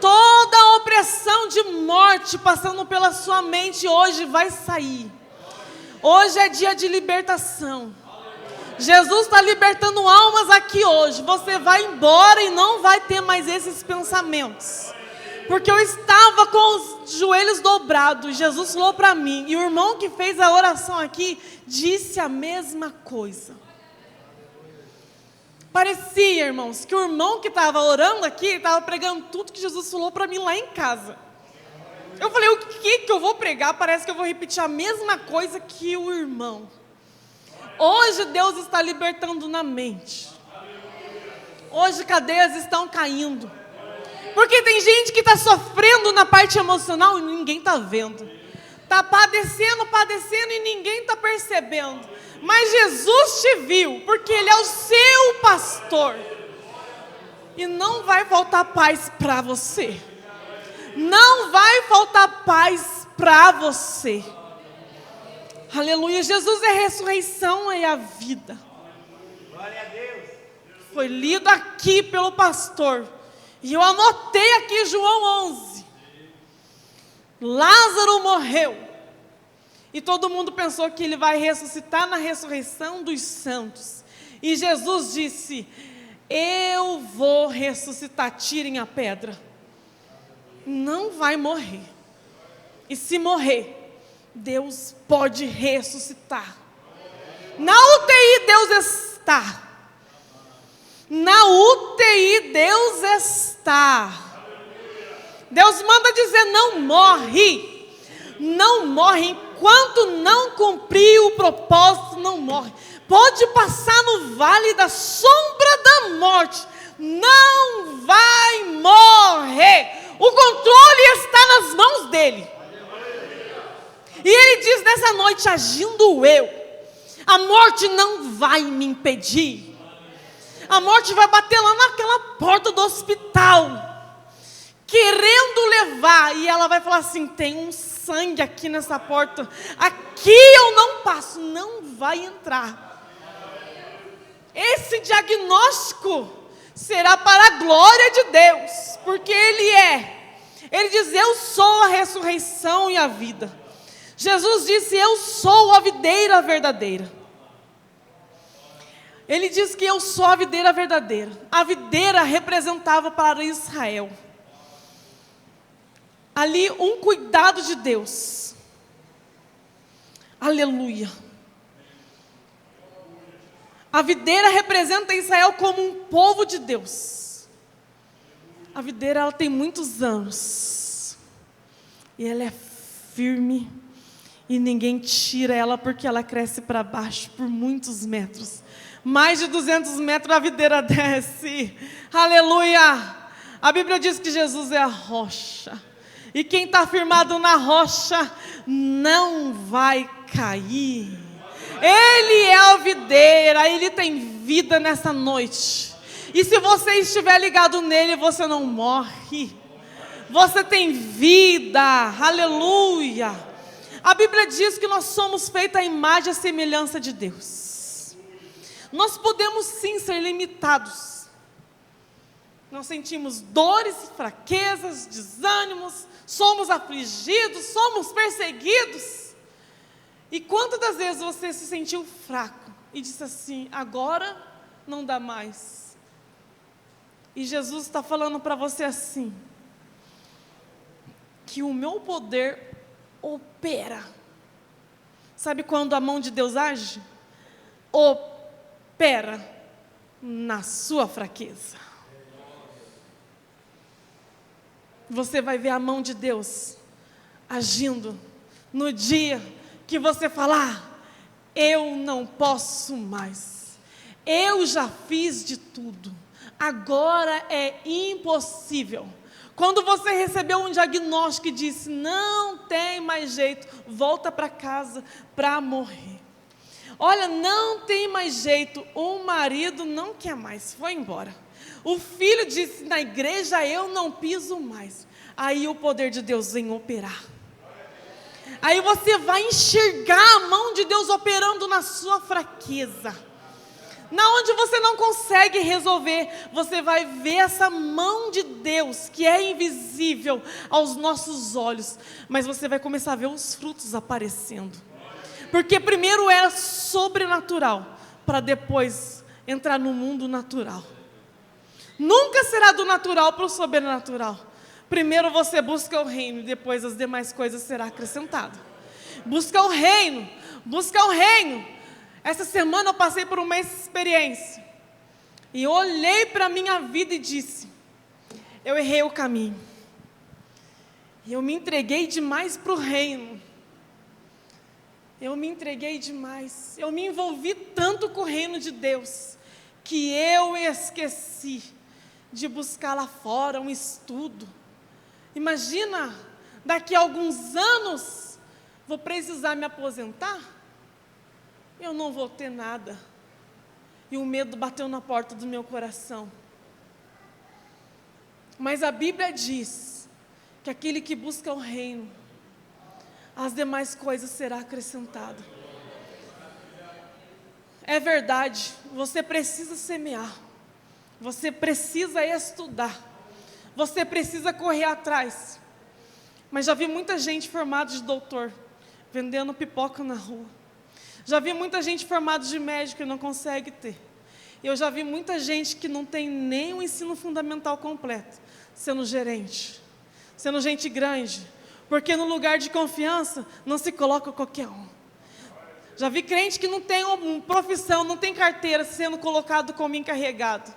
[SPEAKER 2] Toda a opressão de morte passando pela sua mente hoje vai sair. Hoje é dia de libertação. Jesus está libertando almas aqui hoje. Você vai embora e não vai ter mais esses pensamentos. Porque eu estava com os joelhos dobrados, Jesus falou para mim, e o irmão que fez a oração aqui, disse a mesma coisa. Parecia, irmãos, que o irmão que estava orando aqui, estava pregando tudo que Jesus falou para mim lá em casa. Eu falei, o que eu vou pregar? Parece que eu vou repetir a mesma coisa que o irmão. Hoje Deus está libertando na mente. Hoje cadeias estão caindo. Porque tem gente que está sofrendo na parte emocional e ninguém está vendo. Está padecendo e ninguém está percebendo. Mas Jesus te viu, porque Ele é o seu pastor. E não vai faltar paz para você. Não vai faltar paz para você. Aleluia. Jesus é a ressurreição e a vida.
[SPEAKER 3] Glória a Deus.
[SPEAKER 2] Foi lido aqui pelo pastor. E eu anotei aqui João 11. Lázaro morreu. E todo mundo pensou que ele vai ressuscitar na ressurreição dos santos. E Jesus disse: eu vou ressuscitar, tirem a pedra. Não vai morrer. E se morrer, Deus pode ressuscitar. Na UTI Deus está. Na UTI Deus está. Deus manda dizer: não morre. Não morre. Enquanto não cumprir o propósito, não morre. Pode passar no vale da sombra da morte. Não vai morrer. O controle está nas mãos dele. E ele diz: nessa noite, agindo eu, a morte não vai me impedir. A morte vai bater lá naquela porta do hospital, querendo levar, e ela vai falar assim: tem um sangue aqui nessa porta, aqui eu não passo, não vai entrar. Esse diagnóstico será para a glória de Deus, porque Ele diz: eu sou a ressurreição e a vida. Jesus disse: eu sou a videira verdadeira. Ele diz que eu sou a videira verdadeira. A videira representava para Israel ali um cuidado de Deus. Aleluia. A videira representa Israel como um povo de Deus. A videira, ela tem muitos anos. E ela é firme. E ninguém tira ela, porque ela cresce para baixo por muitos metros. Mais de 200 metros a videira desce. Aleluia. A Bíblia diz que Jesus é a rocha. E quem está firmado na rocha não vai cair. Ele é a videira, Ele tem vida nessa noite. E se você estiver ligado nele, você não morre. Você tem vida, aleluia. A Bíblia diz que nós somos feitos à imagem e à semelhança de Deus. Nós podemos sim ser limitados. Nós sentimos dores, fraquezas, desânimos, somos afligidos, somos perseguidos. E quantas das vezes você se sentiu fraco e disse assim: agora não dá mais? E Jesus está falando para você assim: que o meu poder opera. Sabe quando a mão de Deus age? Opera na sua fraqueza. Você vai ver a mão de Deus agindo no dia que você falar: eu não posso mais, eu já fiz de tudo, agora é impossível. Quando você recebeu um diagnóstico e disse: não tem mais jeito, volta para casa para morrer. Olha, não tem mais jeito, o marido não quer mais, foi embora. O filho disse na igreja: eu não piso mais. Aí o poder de Deus vem operar. Aí você vai enxergar a mão de Deus operando na sua fraqueza. Na onde você não consegue resolver, você vai ver essa mão de Deus, que é invisível aos nossos olhos. Mas você vai começar a ver os frutos aparecendo. Porque primeiro era sobrenatural, para depois entrar no mundo natural. Nunca será do natural para o sobrenatural. Primeiro você busca o reino, depois as demais coisas serão acrescentadas. Busca o reino, busca o reino. Essa semana eu passei por uma experiência. E eu olhei para a minha vida e disse: eu errei o caminho. E eu me entreguei demais para o reino. Eu me entreguei demais. Eu me envolvi tanto com o reino de Deus, que eu esqueci de buscar lá fora um estudo. Imagina, daqui a alguns anos, vou precisar me aposentar, eu não vou ter nada. E o medo bateu na porta do meu coração. Mas a Bíblia diz que aquele que busca o reino, as demais coisas serão acrescentadas. É verdade, você precisa semear, você precisa estudar, você precisa correr atrás. Mas já vi muita gente formada de doutor, vendendo pipoca na rua. Já vi muita gente formada de médico e não consegue ter. Eu já vi muita gente que não tem nem o ensino fundamental completo, sendo gerente, sendo gente grande, porque no lugar de confiança não se coloca qualquer um. Já vi crente que não tem uma profissão, não tem carteira, sendo colocado como encarregado.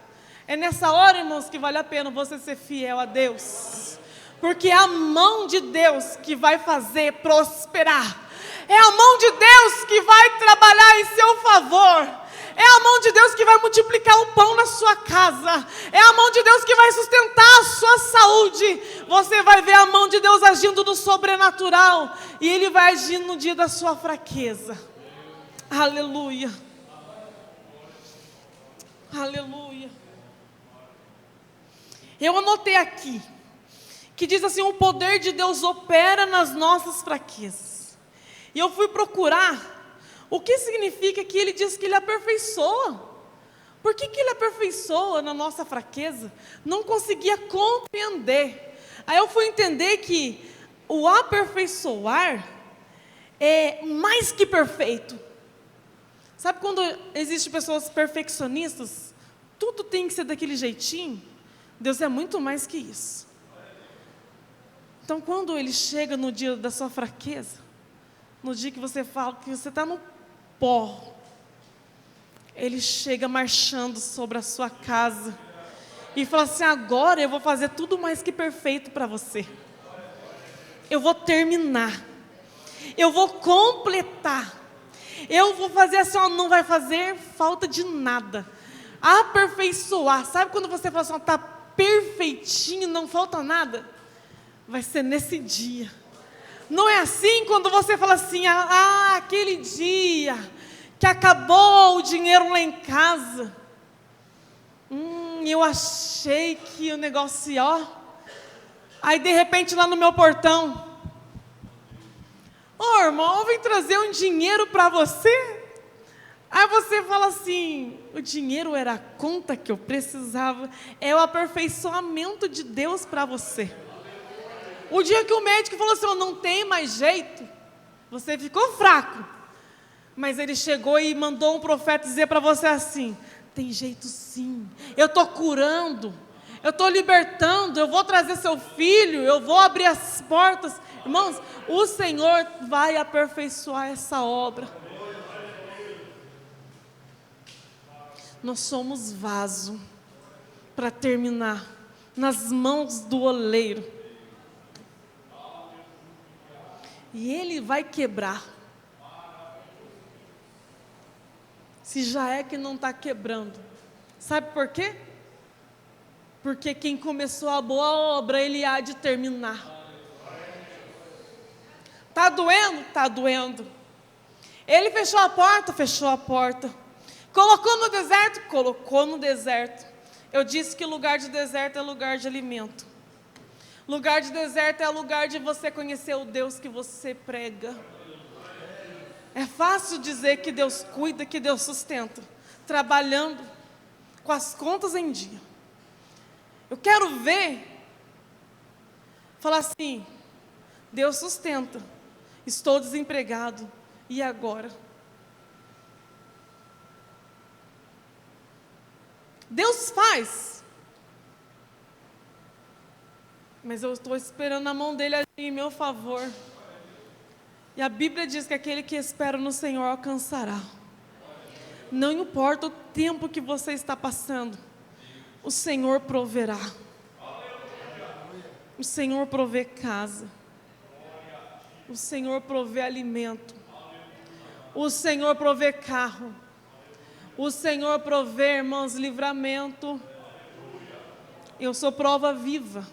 [SPEAKER 2] É nessa hora, irmãos, que vale a pena você ser fiel a Deus, porque é a mão de Deus que vai fazer prosperar. É a mão de Deus que vai trabalhar em seu favor. É a mão de Deus que vai multiplicar o pão na sua casa. É a mão de Deus que vai sustentar a sua saúde. Você vai ver a mão de Deus agindo no sobrenatural. E Ele vai agir no dia da sua fraqueza. Aleluia. Aleluia. Eu anotei aqui, que diz assim, o poder de Deus opera nas nossas fraquezas. E eu fui procurar o que significa que Ele diz que Ele aperfeiçoa. Por que Ele aperfeiçoa na nossa fraqueza? Não conseguia compreender. Aí eu fui entender que o aperfeiçoar é mais que perfeito. Sabe quando existem pessoas perfeccionistas? Tudo tem que ser daquele jeitinho. Deus é muito mais que isso. Então, quando Ele chega no dia da sua fraqueza, no dia que você fala que você está no pó, Ele chega marchando sobre a sua casa e fala assim, agora eu vou fazer tudo mais que perfeito para você. Eu vou terminar. Eu vou completar. Eu vou fazer assim, ó, não vai fazer falta de nada. Aperfeiçoar. Sabe quando você fala assim, está perfeitinho, não falta nada? Vai ser nesse dia. Não é assim quando você fala assim, aquele dia que acabou o dinheiro lá em casa. Eu achei que o negócio, ó. Aí de repente lá no meu portão, irmão, eu vim trazer um dinheiro para você. Aí você fala assim, o dinheiro era a conta que eu precisava. É o aperfeiçoamento de Deus para você. O dia que o médico falou assim, não tem mais jeito, você ficou fraco. Mas ele chegou e mandou um profeta dizer para você assim, tem jeito sim, eu estou curando, eu estou libertando, eu vou trazer seu filho, eu vou abrir as portas. Irmãos, o Senhor vai aperfeiçoar essa obra. Nós somos vaso para terminar nas mãos do oleiro. E Ele vai quebrar. Se já é que não está quebrando. Sabe por quê? Porque quem começou a boa obra, Ele há de terminar. Está doendo? Está doendo. Ele fechou a porta? Fechou a porta. Colocou no deserto? Colocou no deserto. Eu disse que lugar de deserto é lugar de alimento. Lugar de deserto é lugar de você conhecer o Deus que você prega. É fácil dizer que Deus cuida, que Deus sustenta, trabalhando com as contas em dia. Eu quero ver, falar assim, Deus sustenta, estou desempregado, e agora? Deus faz, mas eu estou esperando a mão dele agir em meu favor. E a Bíblia diz que aquele que espera no Senhor alcançará. Não importa o tempo que você está passando, o Senhor proverá. O Senhor provê casa. O Senhor provê alimento. O Senhor provê carro. O Senhor provê, irmãos, livramento. Eu sou prova viva.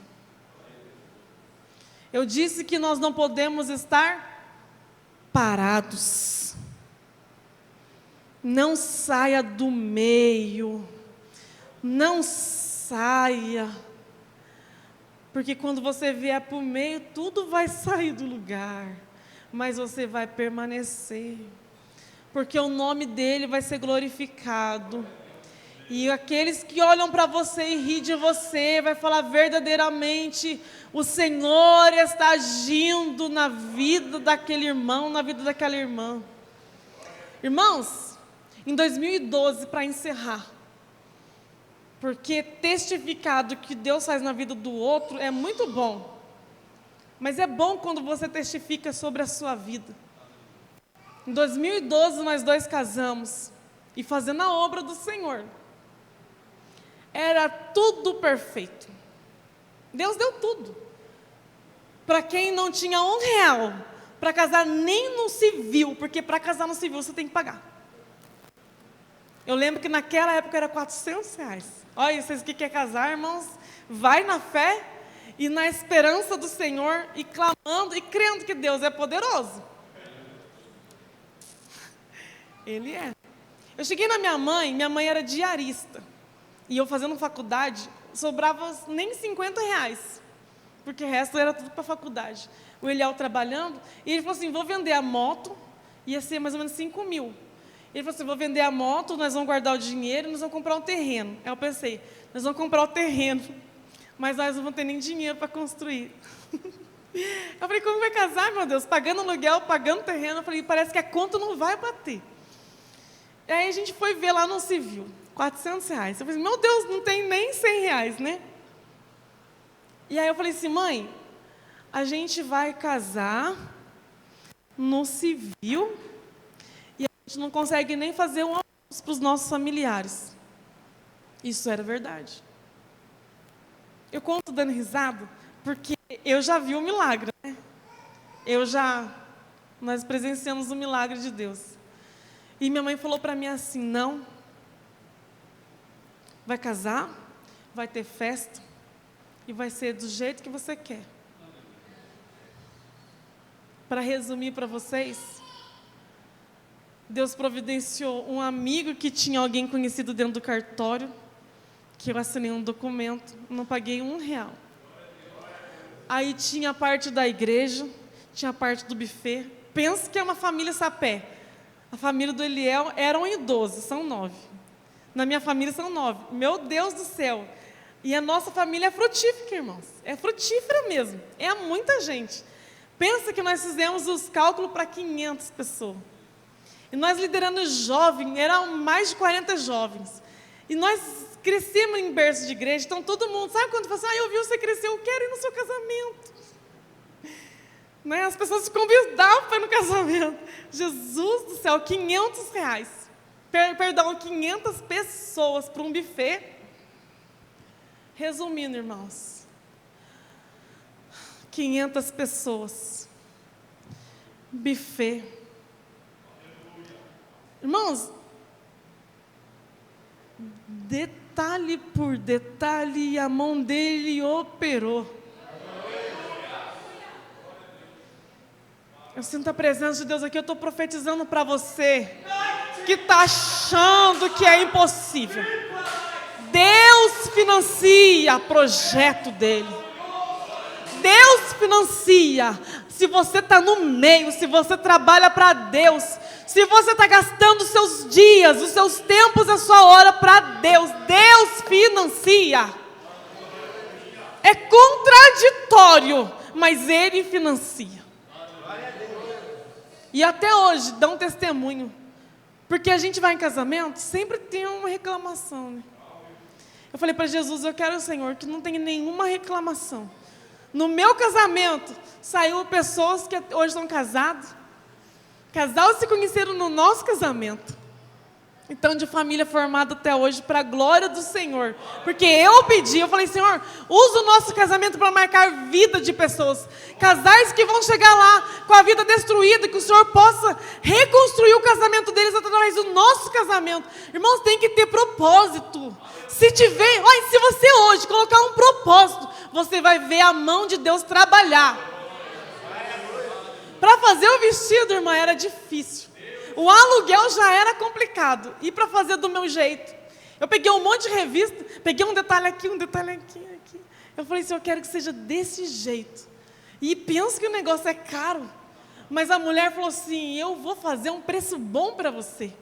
[SPEAKER 2] Eu disse que nós não podemos estar parados. Não saia do meio. Não saia. Porque quando você vier para o meio, tudo vai sair do lugar. Mas você vai permanecer. Porque o nome dele vai ser glorificado. E aqueles que olham para você e riem de você, vai falar verdadeiramente, o Senhor está agindo na vida daquele irmão, na vida daquela irmã. Irmãos, em 2012, para encerrar, porque testificar do que Deus faz na vida do outro é muito bom, mas é bom quando você testifica sobre a sua vida. Em 2012, nós dois casamos, e fazendo a obra do Senhor. Era tudo perfeito. Deus deu tudo. Para quem não tinha R$1, para casar nem no civil, porque para casar no civil você tem que pagar. Eu lembro que naquela época era R$ 400. Olha, vocês que querem casar, irmãos, vai na fé e na esperança do Senhor e clamando e crendo que Deus é poderoso. Ele é. Eu cheguei na minha mãe era diarista. E eu fazendo faculdade, sobrava nem R$ 50, porque o resto era tudo para a faculdade. O Eliel trabalhando, e ele falou assim, vou vender a moto, ia ser mais ou menos 5 mil. Ele falou assim, vou vender a moto, nós vamos guardar o dinheiro e nós vamos comprar um terreno. Aí eu pensei, nós vamos comprar o terreno, mas nós não vamos ter nem dinheiro para construir. Eu falei, como vai casar, meu Deus? Pagando aluguel, pagando terreno. Eu falei, parece que a conta não vai bater. E aí a gente foi ver lá no civil, R$ 400. Eu falei, meu Deus, não tem nem R$ 100, né? E aí eu falei assim, mãe, a gente vai casar no civil e a gente não consegue nem fazer um almoço para os nossos familiares. Isso era verdade. Eu conto dando risada, porque eu já vi o milagre, né? Nós presenciamos o milagre de Deus. E minha mãe falou para mim assim, não, vai casar, vai ter festa, e vai ser do jeito que você quer. Para resumir para vocês, Deus providenciou um amigo que tinha alguém conhecido dentro do cartório, que eu assinei um documento, não paguei R$ 1. Aí tinha a parte da igreja, tinha a parte do buffet. Pensa que é uma família sapé. A família do Eliel eram em 12, são 9. Na minha família são 9. Meu Deus do céu! E a nossa família é frutífera, irmãos. É frutífera mesmo. É muita gente. Pensa que nós fizemos os cálculos para 500 pessoas. E nós liderando jovem, eram mais de 40 jovens. E nós crescemos em berço de igreja, então todo mundo, sabe quando fala assim, eu vi você crescer, eu quero ir no seu casamento. Né? As pessoas se convidavam para ir no casamento. Jesus do céu, R$ 500. 500 pessoas para um buffet. Resumindo, irmãos, 500 pessoas, buffet. Irmãos, detalhe por detalhe, a mão dele operou. Eu sinto a presença de Deus aqui, eu estou profetizando para você, que está achando que é impossível. Deus financia projeto dele. Deus financia. Se você está no meio, se você trabalha para Deus, se você está gastando os seus dias, os seus tempos, a sua hora para Deus, Deus financia. É contraditório, mas Ele financia. E até hoje, dá um testemunho. Porque a gente vai em casamento, sempre tem uma reclamação, né? Eu falei para Jesus, eu quero, Senhor, que não tenha nenhuma reclamação. No meu casamento, saiu pessoas que hoje estão casados. Casais se conheceram no nosso casamento. Então, de família formada até hoje, para a glória do Senhor. Porque eu pedi, eu falei, Senhor, usa o nosso casamento para marcar vida de pessoas. Casais que vão chegar lá com a vida destruída, que o Senhor possa reconstruir o casamento deles através do nosso casamento. Irmãos, tem que ter propósito. Se você hoje colocar um propósito, você vai ver a mão de Deus trabalhar. Para fazer o vestido, irmã, era difícil. O aluguel já era complicado. E para fazer do meu jeito? Eu peguei um monte de revista, peguei um detalhe aqui, um detalhe aqui. Eu falei assim, eu quero que seja desse jeito. E penso que o negócio é caro. Mas a mulher falou assim, eu vou fazer um preço bom para você.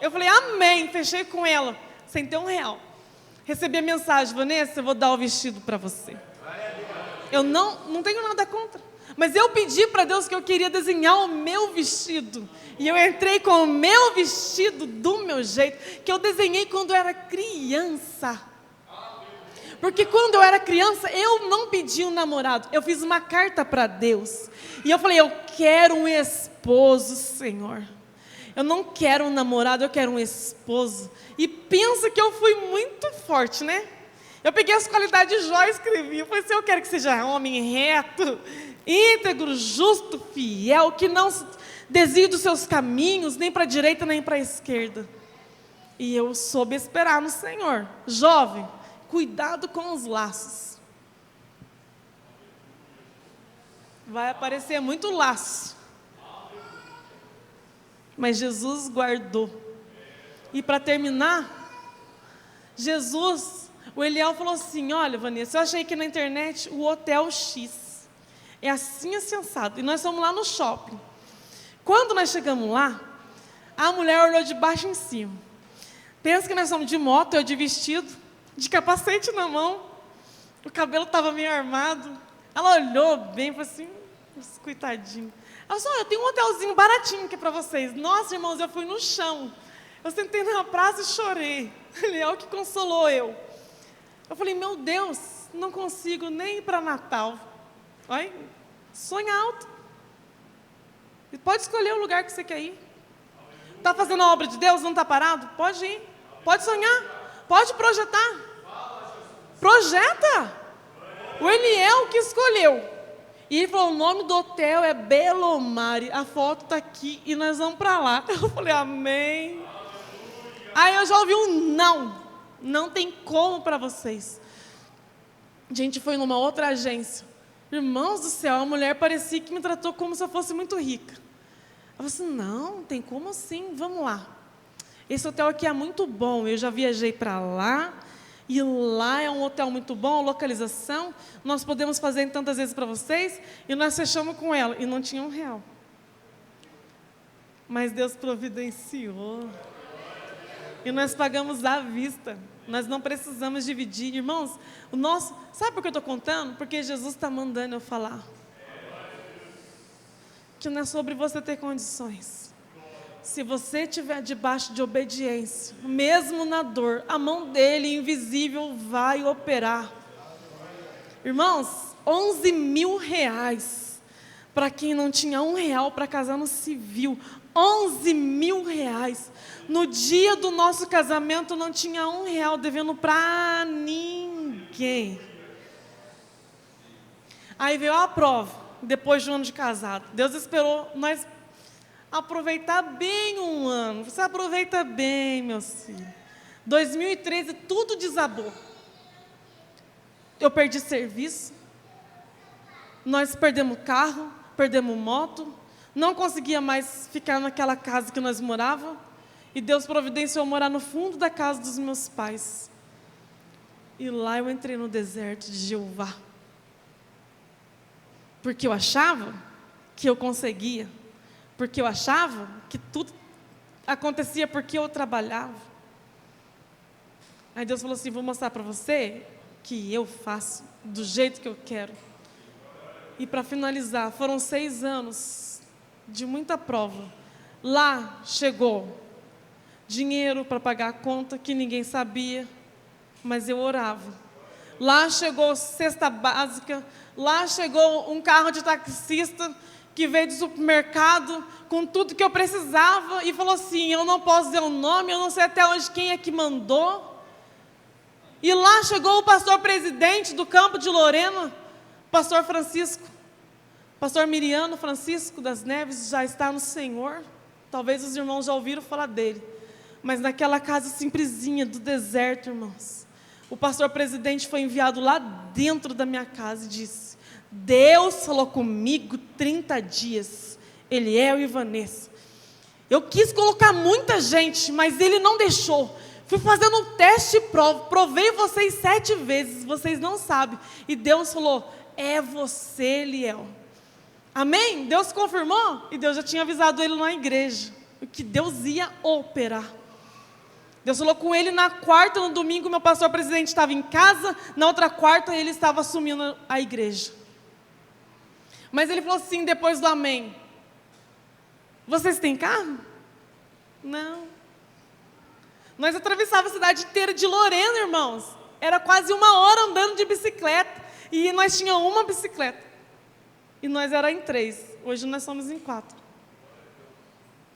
[SPEAKER 2] Eu falei, amém, fechei com ela, sem ter R$ 1. Recebi a mensagem, Vanessa, eu vou dar o vestido para você. Eu não tenho nada contra. Mas eu pedi para Deus que eu queria desenhar o meu vestido. E eu entrei com o meu vestido do meu jeito, que eu desenhei quando eu era criança. Porque quando eu era criança, eu não pedi um namorado. Eu fiz uma carta para Deus. E eu falei, eu quero um esposo, Senhor. Eu não quero um namorado, eu quero um esposo. E pensa que eu fui muito forte, né? Eu peguei as qualidades de Jó e escrevi. Eu falei assim, eu quero que seja homem reto, íntegro, justo, fiel, que não desvie dos seus caminhos, nem para a direita, nem para a esquerda. E eu soube esperar no Senhor. Jovem, cuidado com os laços. Vai aparecer muito laço. Mas Jesus guardou. E para terminar, o Eliel falou assim: olha, Vanessa, eu achei aqui na internet o Hotel X. É assim, assim, assado. E nós fomos lá no shopping. Quando nós chegamos lá, a mulher olhou de baixo em cima. Pensa que nós somos de moto, eu de vestido, de capacete na mão. O cabelo estava meio armado. Ela olhou bem e falou assim: coitadinho. Ela falou: eu tenho um hotelzinho baratinho aqui para vocês. Nossa, irmãos, eu fui no chão. Eu sentei na praça e chorei. Ele é o que consolou eu. Eu falei: meu Deus, não consigo nem ir para Natal. Olha, sonha alto. E pode escolher o lugar que você quer ir. Está fazendo a obra de Deus, não está parado? Pode ir. Pode sonhar. Pode projetar. Projeta. O Eliel que escolheu. E ele falou: o nome do hotel é Belomare. A foto está aqui e nós vamos para lá. Eu falei: amém. Aí eu já ouvi um não. Não tem como para vocês. A gente foi numa outra agência. Irmãos do céu, a mulher parecia que me tratou como se eu fosse muito rica. Eu falei assim: não, tem como sim, vamos lá. Esse hotel aqui é muito bom, eu já viajei para lá. E lá é um hotel muito bom, localização. Nós podemos fazer tantas vezes para vocês. E nós fechamos com ela. E não tinha R$1. Mas Deus providenciou. E nós pagamos à vista. Nós não precisamos dividir. Irmãos, sabe por que eu estou contando? Porque Jesus está mandando eu falar. Que não é sobre você ter condições. Se você estiver debaixo de obediência, mesmo na dor, a mão dele, invisível, vai operar. Irmãos, R$11.000 para quem não tinha R$1 para casar no civil. R$11.000. No dia do nosso casamento não tinha R$1 devendo para ninguém. Aí veio a prova, depois de um ano de casado. Deus esperou nós aproveitar bem um ano. Você aproveita bem, meus filhos. 2013, tudo desabou. Eu perdi serviço. Nós perdemos carro, perdemos moto. Não conseguia mais ficar naquela casa que nós morávamos. E Deus providenciou morar no fundo da casa dos meus pais. E lá eu entrei no deserto de Jeová. Porque eu achava que eu conseguia. Porque eu achava que tudo acontecia porque eu trabalhava. Aí Deus falou assim: vou mostrar para você que eu faço do jeito que eu quero. E para finalizar, foram 6 anos de muita prova. Lá chegou dinheiro para pagar a conta que ninguém sabia, mas eu orava. Lá chegou cesta básica, lá chegou um carro de taxista que veio do supermercado com tudo que eu precisava e falou assim: eu não posso dizer o nome, eu não sei até hoje quem é que mandou. E lá chegou o pastor presidente do campo de Lorena, pastor Francisco, pastor Miriano Francisco das Neves, já está no Senhor. Talvez os irmãos já ouviram falar dele. Mas naquela casa simplesinha do deserto, irmãos, o pastor presidente foi enviado lá dentro da minha casa e disse: Deus falou comigo 30 dias, Eliel e Vanessa. Eu quis colocar muita gente, mas ele não deixou. Fui fazendo um teste e prova, provei vocês 7 vezes, vocês não sabem. E Deus falou: é você, Eliel. Amém? Deus confirmou? E Deus já tinha avisado ele na igreja, que Deus ia operar. Deus falou com ele na quarta, no domingo, meu pastor presidente estava em casa, na outra quarta ele estava assumindo a igreja. Mas ele falou assim, depois do amém: vocês têm carro? Não. Nós atravessávamos a cidade inteira de Lorena, irmãos. Era quase 1 hora andando de bicicleta. E nós tínhamos uma bicicleta. E nós era em 3. Hoje nós somos em 4.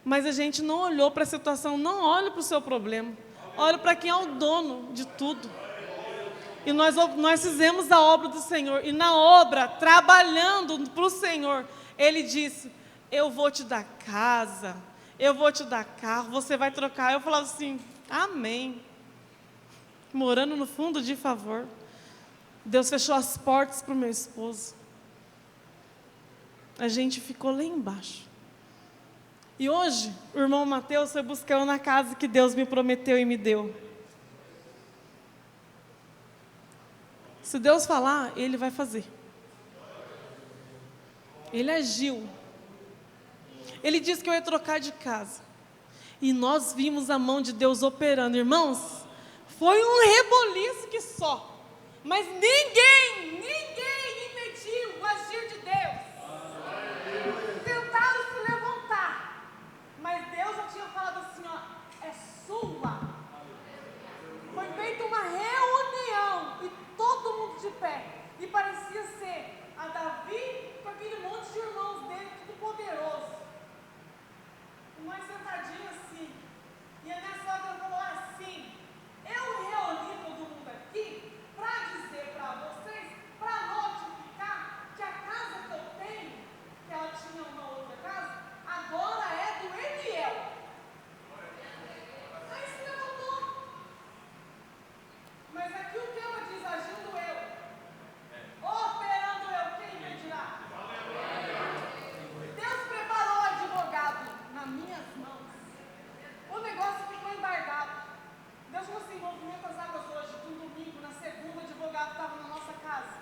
[SPEAKER 2] Mas a gente não olhou para a situação, não olha para o seu problema. Olha para quem é o dono de tudo. E nós fizemos a obra do Senhor. E na obra, trabalhando para o Senhor, Ele disse: eu vou te dar casa, eu vou te dar carro, você vai trocar. Eu falava assim: Amém. Morando no fundo de favor. Deus fechou as portas para o meu esposo. A gente ficou lá embaixo. E hoje, o irmão Mateus foi buscar eu na casa que Deus me prometeu e me deu. Se Deus falar, Ele vai fazer. Ele agiu. Ele disse que eu ia trocar de casa. E nós vimos a mão de Deus operando. Irmãos, foi um reboliço que só. Mas ninguém impediu o agir de Deus. Tentaram se levantar. Mas Deus já tinha falado assim, ó, é sua. Foi feita uma reunião e todo mundo de pé. E parecia ser a Davi com aquele monte de irmãos dele, tudo poderoso. Nós sentadinhos assim. E a minha sogra falou assim, eu reuni todo mundo aqui para dizer para vocês, para notificar que a casa que eu tenho, que ela tinha uma outra casa, agora é do Eliel. Aí se levantou. Mas aqui o tema diz, agindo eu, operando eu, quem impedirá? Deus preparou o advogado nas minhas mãos. O negócio ficou embargado. Deus falou assim, movimenta as águas hoje, de um domingo, na segunda, o advogado estava na nossa casa.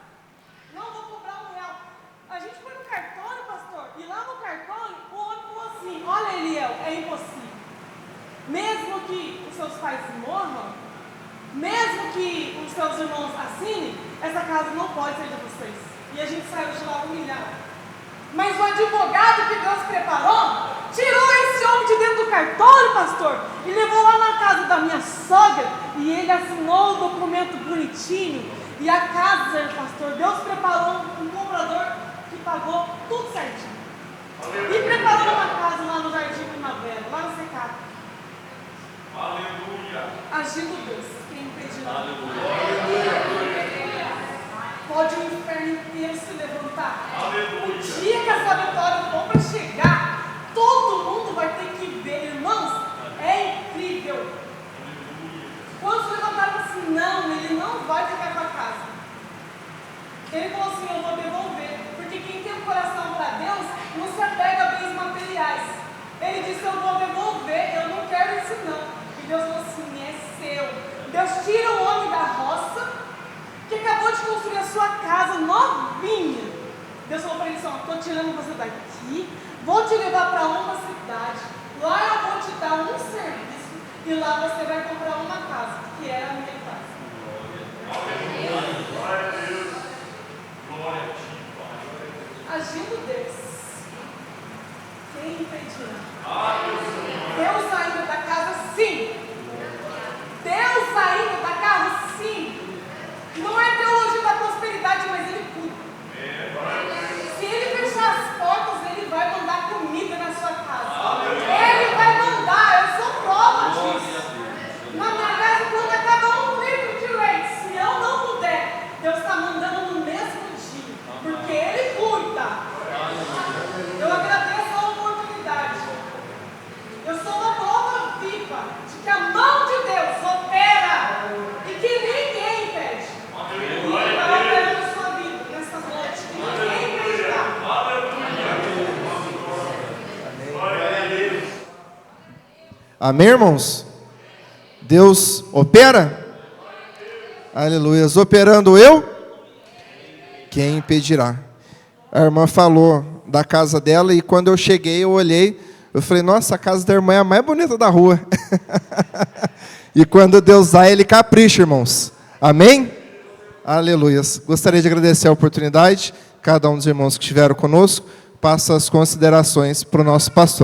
[SPEAKER 2] Não vou cobrar R$1. A gente foi no cartório, pastor, e lá no cartório, o homem falou assim, olha Eliel, é impossível. Mesmo que os seus pais morram, mesmo que os seus irmãos assinem, essa casa não pode ser de vocês. E a gente saiu de lá humilhado. Mas o advogado que Deus preparou, tirou esse homem de dentro do cartório, pastor, e levou lá na casa da minha sogra, e ele assinou o documento bonitinho, e a casa, pastor, Deus preparou um comprador que pagou tudo certinho. E preparou uma casa lá no Jardim Primavera, lá no Secado.
[SPEAKER 3] Aleluia.
[SPEAKER 2] Agindo Deus, quem impedirá?
[SPEAKER 3] Aleluia.
[SPEAKER 2] Pode o inferno inteiro se levantar.
[SPEAKER 3] Aleluia.
[SPEAKER 2] O dia que essa vitória for para chegar, todo mundo vai ter que ver, irmãos, é incrível. Quando se levantaram assim, não, ele não vai ficar com a casa. Ele falou assim, eu vou devolver, porque quem tem um coração para Deus, não se apega a bens materiais. Ele disse, eu vou devolver, eu não quero isso não. E Deus falou assim, é seu. Deus tira o homem da roça, que acabou de construir a sua casa novinha. Deus falou para ele assim, estou tirando você daqui, vou te levar para uma cidade, lá eu vou te dar um serviço, e lá você vai comprar uma casa, que era a minha casa.
[SPEAKER 3] Glória a Deus. Glória a ti, Pai.
[SPEAKER 2] Agindo Deus, quem impedirá?
[SPEAKER 3] Aleluia.
[SPEAKER 2] Deus saindo da casa, sim. Deus saindo da casa, sim. Não é teologia da prosperidade, mas Ele cuida. Se Ele fechar as portas, Ele vai mandar comida na sua casa. Ele vai mandar, eu sou prova disso. Na minha casa, quando acaba um litro de leite, se eu não puder, Deus está mandando no mesmo dia, porque Ele cuida. Eu agradeço a oportunidade. Eu sou uma prova viva de que a mão de Deus opera e que ninguém impede. E vai operar na sua vida, nessa noite. Ninguém impedirá.
[SPEAKER 4] Amém, irmãos? Deus opera? Aleluia. Operando eu? Quem impedirá? A irmã falou da casa dela e quando eu cheguei, eu olhei, eu falei, nossa, a casa da irmã é a mais bonita da rua. E quando Deus dá, Ele capricha, irmãos. Amém? Aleluia. Gostaria de agradecer a oportunidade, cada um dos irmãos que estiveram conosco, passa as considerações para o nosso pastor.